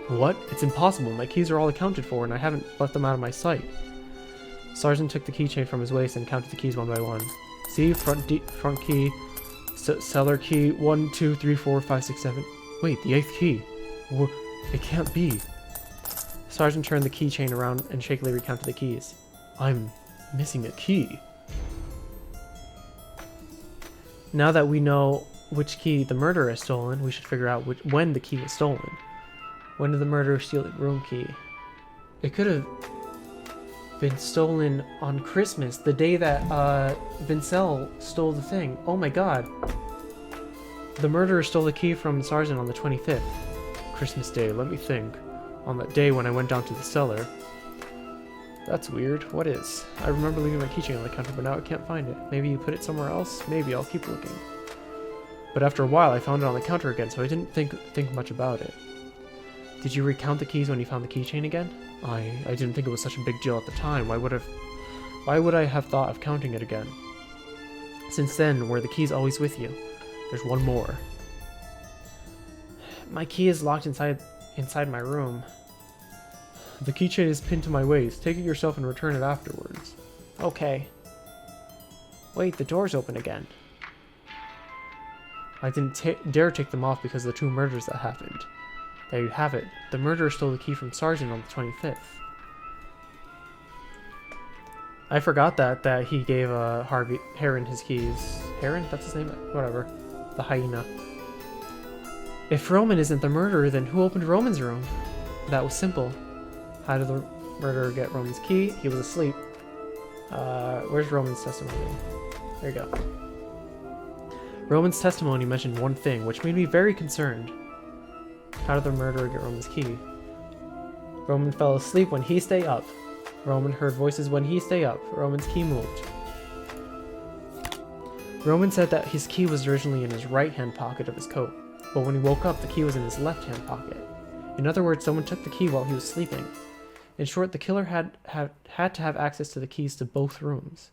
What? It's impossible. My keys are all accounted for, and I haven't left them out of my sight. Sargent took the keychain from his waist and counted the keys one by one. See? Front key. Cellar key. 1, 2, 3, 4, 5, 6, 7. Wait, the 8th key. It can't be. Sargent turned the keychain around and shakily recounted the keys. I'm missing a key. Now that we know which key the murderer has stolen, we should figure out when the key was stolen. When did the murderer steal the room key? It could have been stolen on Christmas, the day that Vincel stole the thing. Oh my god. The murderer stole the key from Sargent on the 25th. Christmas Day, let me think. On that day when I went down to the cellar. That's weird. What is? I remember leaving my keychain on the counter, but now I can't find it. Maybe you put it somewhere else? Maybe. I'll keep looking. But after a while, I found it on the counter again, so I didn't think much about it. Did you recount the keys when you found the keychain again? I didn't think it was such a big deal at the time. Why would I have thought of counting it again? Since then, were the keys always with you? There's one more. My key is locked inside my room. The keychain is pinned to my waist. Take it yourself and return it afterwards. Okay. Wait, the door's open again. I didn't dare take them off because of the 2 murders that happened. There you have it. The murderer stole the key from Sargent on the 25th. I forgot that he gave Heron his keys. Heron? That's his name? Whatever. The hyena. If Roman isn't the murderer, then who opened Roman's room? That was simple. How did the murderer get Roman's key? He was asleep. Where's Roman's testimony? There you go. Roman's testimony mentioned one thing, which made me very concerned. How did the murderer get Roman's key? Roman fell asleep when he stayed up. Roman heard voices when he stayed up. Roman's key moved. Roman said that his key was originally in his right-hand pocket of his coat, but when he woke up, the key was in his left-hand pocket. In other words, someone took the key while he was sleeping. In short, the killer had to have access to the keys to both rooms.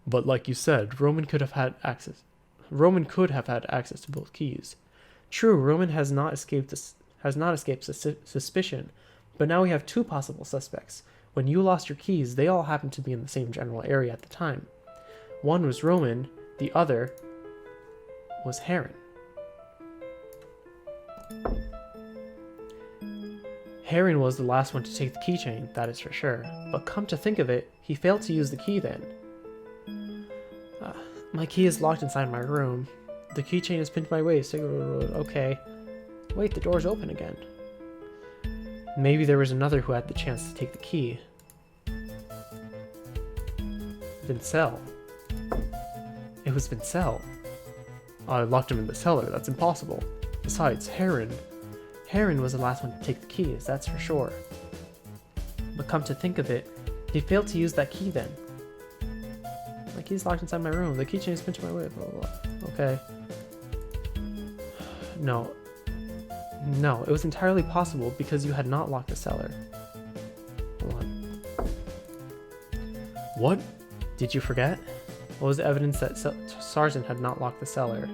But like you said, Roman could have had access to both keys. True, Roman has not escaped suspicion, but now we have 2 possible suspects. When you lost your keys, they all happened to be in the same general area at the time. One was Roman, the other was Heron. Heron was the last one to take the keychain, that is for sure. But come to think of it, he failed to use the key then. My key is locked inside my room. The keychain is pinned to my waist. Okay. Wait, the door's open again. Maybe there was another who had the chance to take the key. Vincel. It was Vincel. I locked him in the cellar. That's impossible. Besides, Heron was the last one to take the keys, that's for sure. But come to think of it, he failed to use that key then. My key's locked inside my room. The keychain is pinned to my waist. Blah, blah, blah. Okay. No, it was entirely possible because you had not locked the cellar. Hold on. What? Did you forget? What was the evidence that Sargent had not locked the cellar?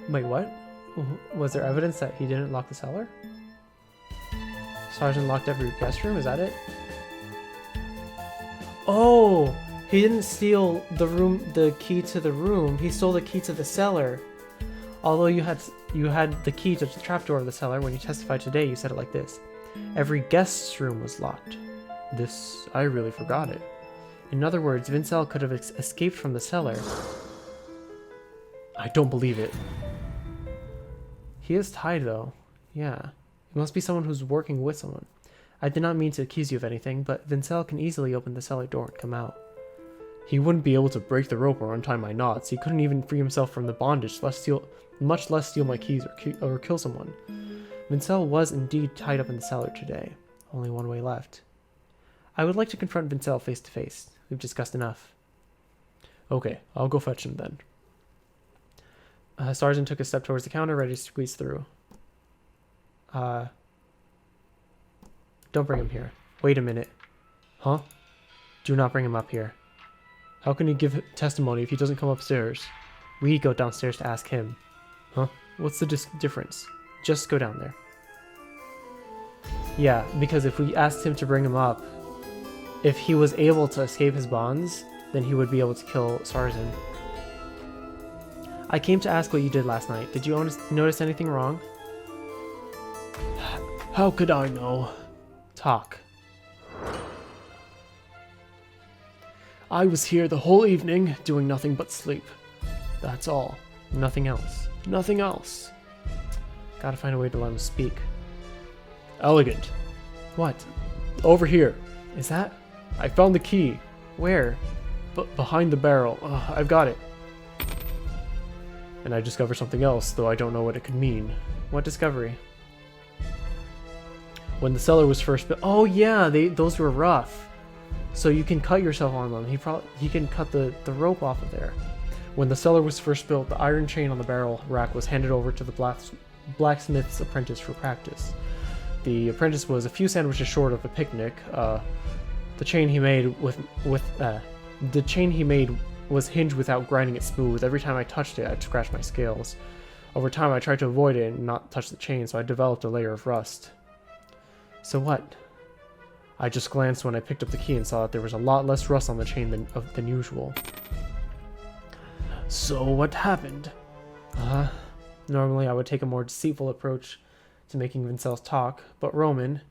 Wait, what? Was there evidence that he didn't lock the cellar? Sargent locked every guest room, is that it? Oh! He didn't steal the key to the room, he stole the key to the cellar. Although you had the key to the trapdoor of the cellar, when you testified today, you said it like this. Every guest's room was locked. I really forgot it. In other words, Vincel could have escaped from the cellar. I don't believe it. He is tied though. Yeah. It must be someone who's working with someone. I did not mean to accuse you of anything, but Vincel can easily open the cellar door and come out. He wouldn't be able to break the rope or untie my knots. He couldn't even free himself from the bondage, much less steal my keys or kill someone. Vincel was indeed tied up in the cellar today. Only one way left. I would like to confront Vincel face to face. We've discussed enough. Okay, I'll go fetch him then. Sargent took a step towards the counter, ready to squeeze through. Don't bring him here. Wait a minute. Huh? Do not bring him up here. How can he give testimony if he doesn't come upstairs? We go downstairs to ask him. Huh? What's the difference? Just go down there. Yeah, because if we asked him to bring him up, if he was able to escape his bonds, then he would be able to kill Sarzin. I came to ask what you did last night. Did you notice anything wrong? How could I know? Talk. I was here the whole evening, doing nothing but sleep. That's all. Nothing else. Nothing else. Gotta find a way to let him speak. Elegant. What? Over here. Is that? I found the key. Where? Behind the barrel. I've got it. And I discovered something else, though I don't know what it could mean. What discovery? When the cellar was first built. Oh yeah, those were rough. So you can cut yourself on them. He can cut the rope off of there. When the cellar was first built, the iron chain on the barrel rack was handed over to the blacksmith's apprentice for practice. The apprentice was a few sandwiches short of a picnic. The chain he made was hinged without grinding it smooth. Every time I touched it, I'd scratch my scales. Over time, I tried to avoid it and not touch the chain, so I developed a layer of rust. So what? I just glanced when I picked up the key and saw that there was a lot less rust on the chain than usual. So what happened? Normally I would take a more deceitful approach to making Vincel talk, but Roman,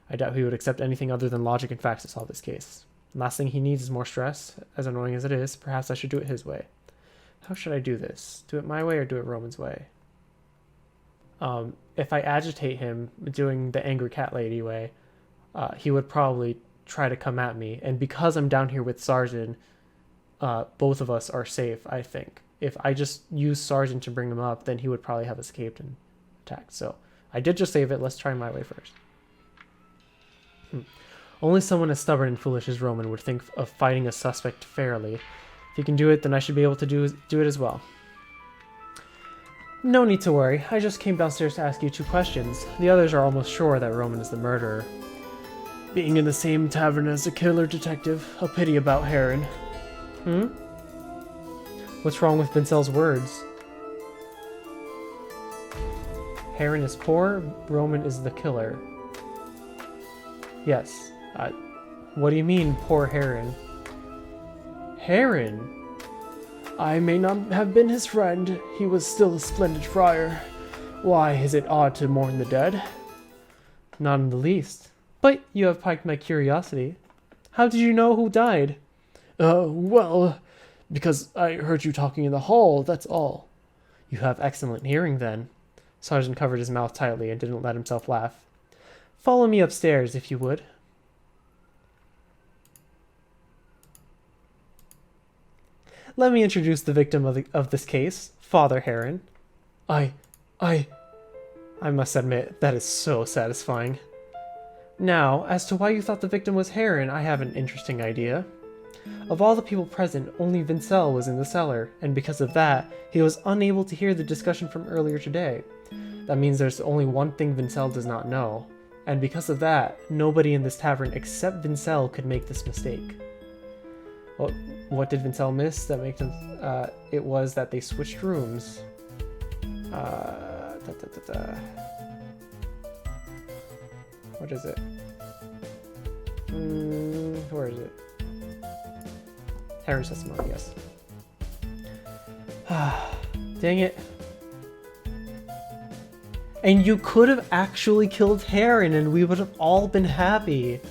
I doubt he would accept anything other than logic and facts to solve this case. Last thing he needs is more stress. As annoying as it is, perhaps I should do it his way. How should I do this? Do it my way or do it Roman's way? If I agitate him doing the angry cat lady way, he would probably try to come at me. And because I'm down here with Sarzin, both of us are safe, I think. If I just use Sarzin to bring him up, then he would probably have escaped and attacked. So I did just save it. Let's try my way first. Only someone as stubborn and foolish as Roman would think of fighting a suspect fairly. If he can do it, then I should be able to do it as well. No need to worry. I just came downstairs to ask you 2 questions. The others are almost sure that Roman is the murderer. Being in the same tavern as the killer detective. A pity about Heron. What's wrong with Vincel's words? Heron is poor, Roman is the killer. Yes. What do you mean, poor Heron? Heron? I may not have been his friend. He was still a splendid friar. Why, is it odd to mourn the dead? Not in the least. But you have piqued my curiosity. How did you know who died? Well, because I heard you talking in the hall, that's all. You have excellent hearing, then. Sergeant covered his mouth tightly and didn't let himself laugh. Follow me upstairs, if you would. Let me introduce the victim of this case, Father Heron. I must admit, that is so satisfying. Now, as to why you thought the victim was Heron, I have an interesting idea. Of all the people present, only Vincel was in the cellar, and because of that, he was unable to hear the discussion from earlier today. That means there's only one thing Vincel does not know, and because of that, nobody in this tavern except Vincel could make this mistake. Well, what did Vincel miss that made him... it was that they switched rooms. What is it? Where is it? Heron's testimony, yes. Dang it. And you could have actually killed Heron and we would have all been happy.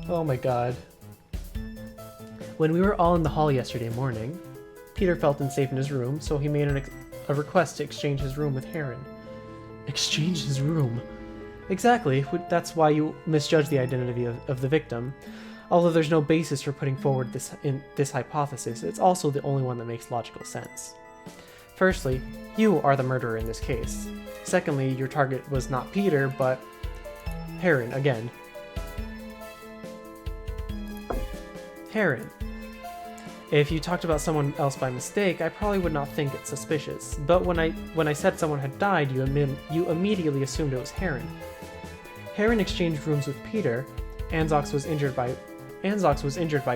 Oh my god. When we were all in the hall yesterday morning, Peter felt unsafe in his room, so he made a request to exchange his room with Heron. Exchange his room? Exactly. That's why you misjudged the identity of the victim. Although there's no basis for putting forward this hypothesis, it's also the only one that makes logical sense. Firstly, you are the murderer in this case. Secondly, your target was not Peter, but Heron again. Heron. If you talked about someone else by mistake, I probably would not think it suspicious. But when I said someone had died, you immediately assumed it was Heron. Heron exchanged rooms with Peter. Anzox was injured by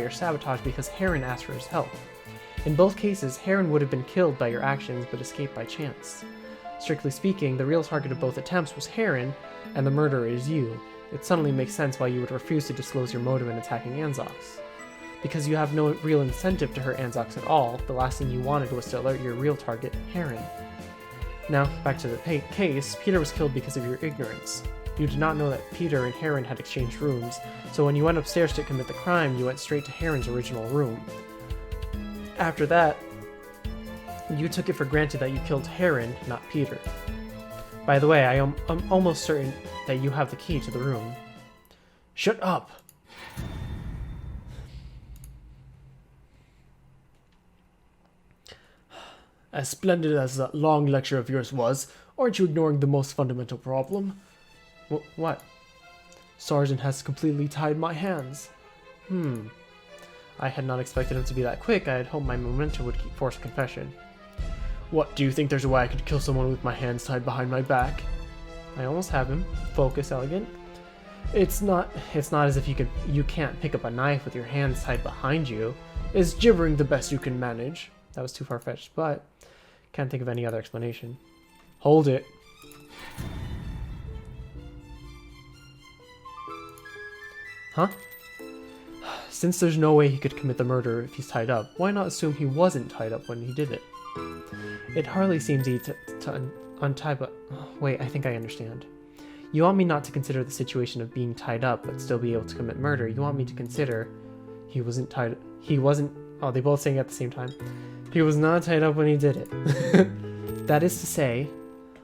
your sabotage because Heron asked for his help. In both cases, Heron would have been killed by your actions but escaped by chance. Strictly speaking, the real target of both attempts was Heron, and the murderer is you. It suddenly makes sense why you would refuse to disclose your motive in attacking Anzox. Because you have no real incentive to hurt Anzox at all, the last thing you wanted was to alert your real target, Heron. Now, back to the case, Peter was killed because of your ignorance. You did not know that Peter and Heron had exchanged rooms, so when you went upstairs to commit the crime, you went straight to Heron's original room. After that, you took it for granted that you killed Heron, not Peter. By the way, I'm almost certain that you have the key to the room. Shut up! As splendid as that long lecture of yours was, aren't you ignoring the most fundamental problem? What? Sergeant has completely tied my hands. I had not expected him to be that quick. I had hoped my momentum would force a confession. What, do you think there's a way I could kill someone with my hands tied behind my back? I almost have him. Focus, Elegant. It's not as if you can't pick up a knife with your hands tied behind you. Is gibbering the best you can manage? That was too far-fetched, but can't think of any other explanation. Hold it. Huh? Since there's no way he could commit the murder if he's tied up, why not assume he wasn't tied up when he did it? It hardly seems easy to untie, but... Wait, I think I understand. You want me not to consider the situation of being tied up but still be able to commit murder. You want me to consider he wasn't tied... He wasn't... Oh, they both saying it at the same time. He was not tied up when he did it. That is to say,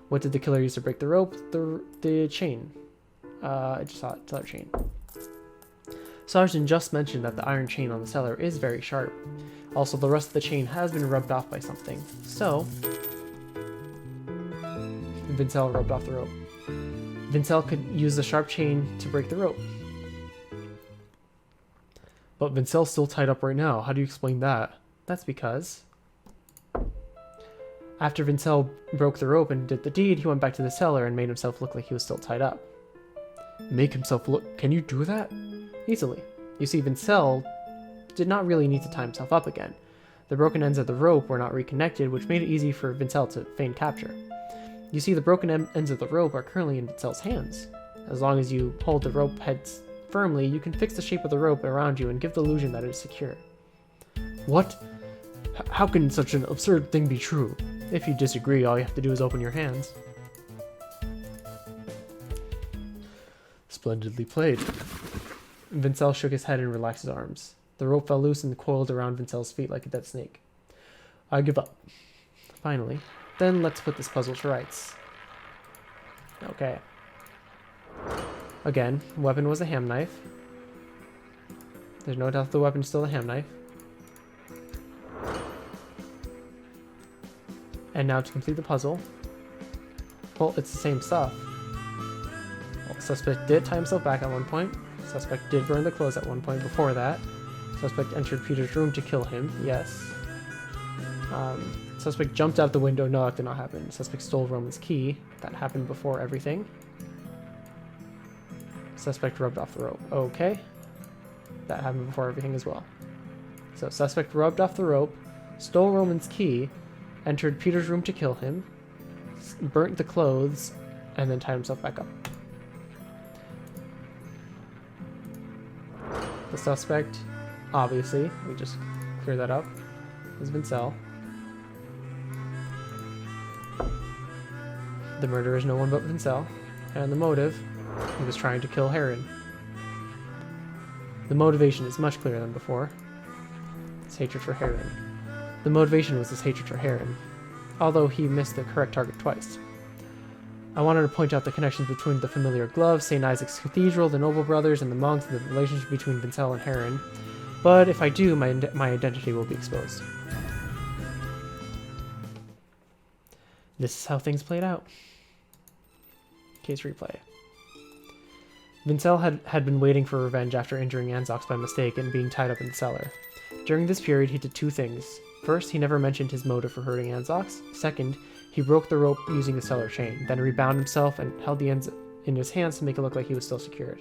what did the killer use to break the rope? The chain. I just saw it. It's another chain. Sergeant just mentioned that the iron chain on the cellar is very sharp. Also, the rest of the chain has been rubbed off by something. So, Vincel rubbed off the rope. Vincel could use the sharp chain to break the rope. But Vincel's still tied up right now. How do you explain that? That's because after Vincel broke the rope and did the deed, he went back to the cellar and made himself look like he was still tied up. Make himself look... Can you do that? Easily. You see, Vincel did not really need to tie himself up again. The broken ends of the rope were not reconnected, which made it easy for Vincel to feign capture. You see, the broken ends of the rope are currently in Vincel's hands. As long as you hold the rope heads firmly, you can fix the shape of the rope around you and give the illusion that it is secure. What? How can such an absurd thing be true? If you disagree, all you have to do is open your hands. Splendidly played. Vincel shook his head and relaxed his arms. The rope fell loose and coiled around Vincel's feet like a dead snake. I give up. Finally. Then let's put this puzzle to rights. Okay. Again, weapon was a ham knife. There's no doubt the weapon's still a ham knife. And now to complete the puzzle. Well, it's the same stuff. Well, suspect did tie himself back at one point. Suspect did burn the clothes at one point before that. Suspect entered Peter's room to kill him. Yes. Suspect jumped out the window. No, that did not happen. Suspect stole Roman's key. That happened before everything. Suspect rubbed off the rope. Okay. That happened before everything as well. So, suspect rubbed off the rope, stole Roman's key, entered Peter's room to kill him, burnt the clothes, and then tied himself back up. The suspect, obviously, we just clear that up, is Vincel. The murderer is no one but Vincel. And the motive, he was trying to kill Heron. The motivation is much clearer than before. It's hatred for Heron. The motivation was his hatred for Heron, although he missed the correct target twice. I wanted to point out the connections between the familiar glove, St. Isaac's Cathedral, the Noble Brothers, and the monks, and the relationship between Vincel and Heron, but if I do, my identity will be exposed. This is how things played out. Case replay. Vincel had been waiting for revenge after injuring Anzox by mistake and being tied up in the cellar. During this period, he did two things. First, he never mentioned his motive for hurting Anzox. Second, he broke the rope using the cellar chain, then rebound himself and held the ends in his hands to make it look like he was still secured.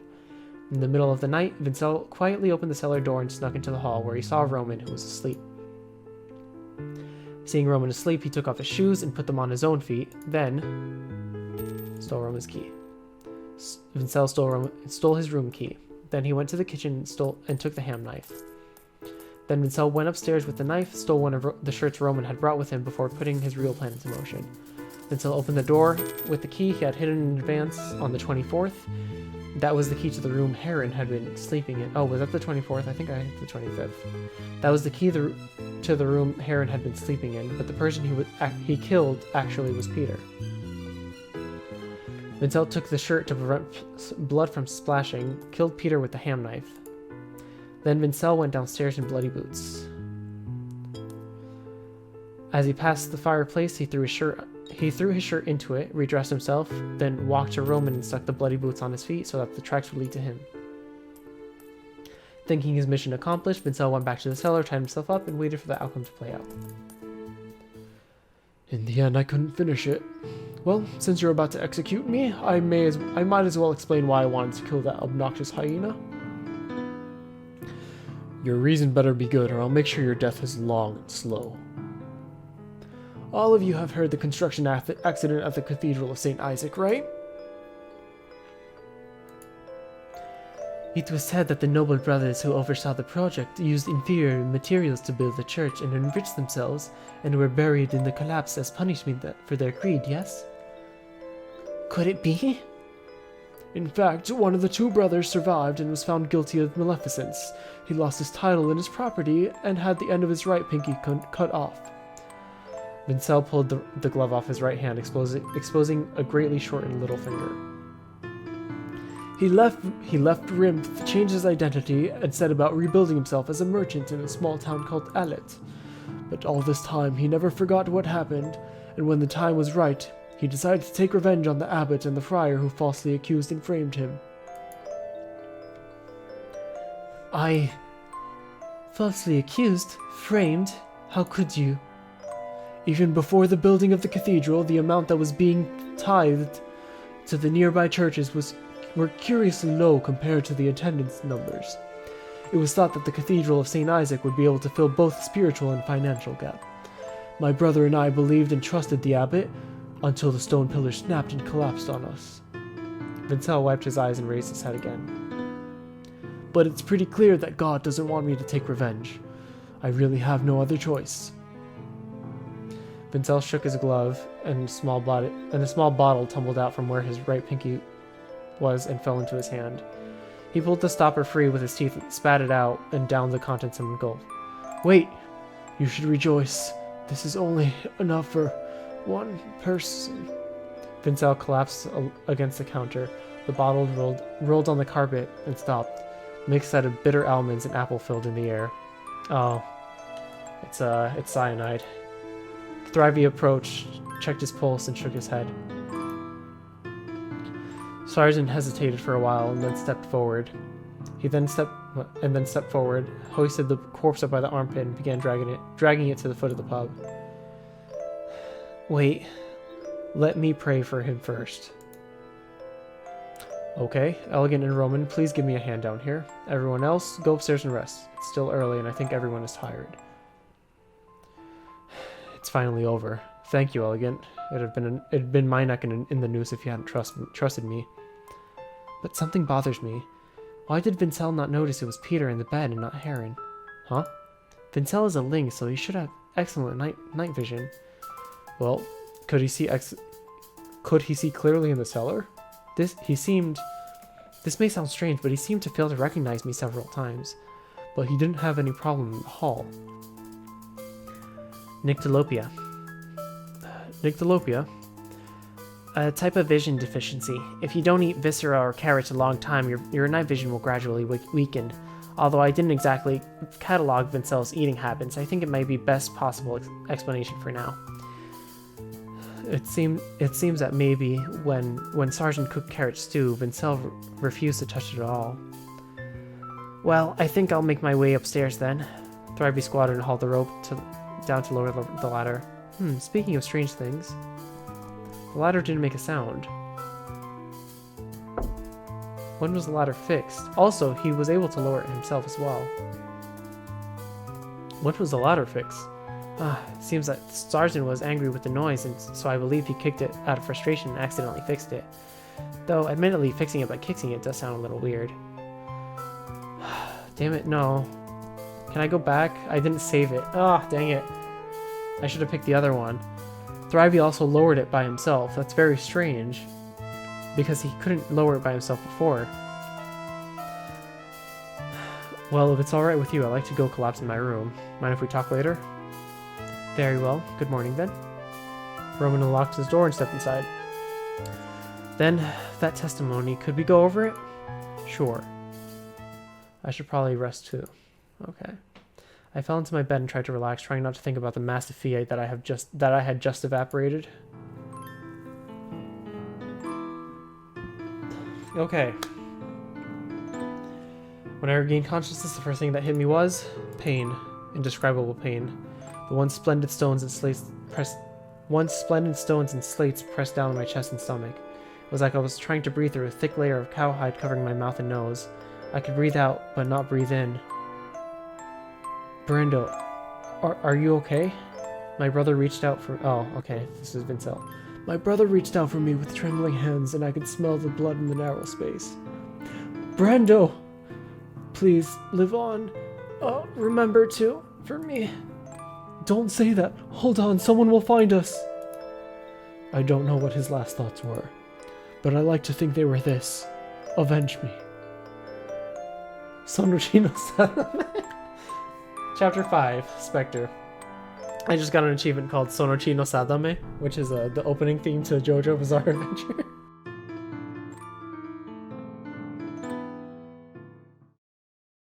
In the middle of the night, Vincel quietly opened the cellar door and snuck into the hall, where he saw Roman, who was asleep. Seeing Roman asleep, he took off his shoes and put them on his own feet, then stole Roman's key. Vincel stole his room key. Then he went to the kitchen and took the ham knife. Then Vincel went upstairs with the knife, stole one of the shirts Roman had brought with him before putting his real plan into motion. Vincel opened the door with the key he had hidden in advance on the 24th. That was the key to the room Heron had been sleeping in. Oh, was that the 24th? I think I hit the 25th. That was the key to the room Heron had been sleeping in, but the person he killed actually was Peter. Vincel took the shirt to prevent blood from splashing, killed Peter with the ham knife. Then Vincel went downstairs in bloody boots. As he passed the fireplace, he threw his shirt into it, redressed himself, then walked to Roman and stuck the bloody boots on his feet so that the tracks would lead to him. Thinking his mission accomplished, Vincel went back to the cellar, tied himself up, and waited for the outcome to play out. In the end, I couldn't finish it. Well, since you're about to execute me, I might as well explain why I wanted to kill that obnoxious hyena. Your reason better be good, or I'll make sure your death is long and slow. All of you have heard the construction accident at the Cathedral of St. Isaac, right? It was said that the noble brothers who oversaw the project used inferior materials to build the church and enriched themselves, and were buried in the collapse as punishment for their greed, yes? Could it be? In fact, one of the two brothers survived and was found guilty of maleficence. He lost his title and his property, and had the end of his right pinky cut off. Vincel pulled the glove off his right hand, exposing a greatly shortened little finger. He left Rimth, changed his identity, and set about rebuilding himself as a merchant in a small town called Alet. But all this time, he never forgot what happened, and when the time was right, he decided to take revenge on the abbot and the friar who falsely accused and framed him. Falsely accused? Framed? How could you? Even before the building of the cathedral, the amount that was being tithed to the nearby churches were curiously low compared to the attendance numbers. It was thought that the Cathedral of St. Isaac would be able to fill both the spiritual and financial gap. My brother and I believed and trusted the abbot until the stone pillar snapped and collapsed on us. Vincel wiped his eyes and raised his head again. But it's pretty clear that God doesn't want me to take revenge. I really have no other choice. Vincel shook his glove, and a small bottle tumbled out from where his right pinky was and fell into his hand. He pulled the stopper free with his teeth, spat it out, and downed the contents in a gulp. Wait! You should rejoice. This is only enough for one person. Vincel collapsed against the counter. The bottle rolled on the carpet and stopped. Mixed out of bitter almonds and apple filled in the air. Oh, it's cyanide. Thrivey approached, checked his pulse, and shook his head. Sergeant hesitated for a while and then stepped forward. He stepped forward, hoisted the corpse up by the armpit, and began dragging it to the foot of the pub. Wait, let me pray for him first. Okay, Elegant and Roman, please give me a hand down here. Everyone else, go upstairs and rest. It's still early, and I think everyone is tired. It's finally over. Thank you, Elegant. It'd been my neck in the noose if you hadn't trusted me. But something bothers me. Why did Vincel not notice it was Peter in the bed and not Heron? Huh? Vincel is a Ling, so he should have excellent night vision. Well, could he see clearly in the cellar? This may sound strange, but he seemed to fail to recognize me several times. But he didn't have any problem in the hall. Nyctalopia. Nyctalopia? A type of vision deficiency. If you don't eat viscera or carrots a long time, your night vision will gradually weaken. Although I didn't exactly catalog Vincel's eating habits, I think it might be best possible explanation for now. It seems that maybe when Sergeant cooked carrot stew, Vincel refused to touch it at all. Well, I think I'll make my way upstairs then. Thrivey squatted and hauled the rope down to lower the ladder. Speaking of strange things, the ladder didn't make a sound. When was the ladder fixed? Also, he was able to lower it himself as well. When was the ladder fixed? Seems that Sergeant was angry with the noise, and so I believe he kicked it out of frustration and accidentally fixed it. Though, admittedly, fixing it by kicking it does sound a little weird. Damn it, no. Can I go back? I didn't save it. Ah, dang it. I should have picked the other one. Thrivey also lowered it by himself. That's very strange, because he couldn't lower it by himself before. Well, if it's alright with you, I'd like to go collapse in my room. Mind if we talk later? Very well. Good morning, then. Roman unlocked his door and stepped inside. Then, that testimony, could we go over it? Sure. I should probably rest too. Okay. I fell into my bed and tried to relax, trying not to think about the massive fiat that I had just evaporated. Okay. When I regained consciousness, the first thing that hit me was pain, indescribable pain. The once splendid stones and slates pressed down on my chest and stomach. It was like I was trying to breathe through a thick layer of cowhide covering my mouth and nose. I could breathe out, but not breathe in. Brando, are you okay? My brother reached out for— oh, okay, this is Vincel. My brother reached out for me with trembling hands, and I could smell the blood in the narrow space. Brando! Please, live on. Remember to, for me. Don't say that. Hold on, someone will find us. I don't know what his last thoughts were, but I like to think they were this. Avenge me. Sonochino Sadame. Chapter 5, Spectre. I just got an achievement called Sonochino Sadame, which is the opening theme to JoJo Bizarre Adventure.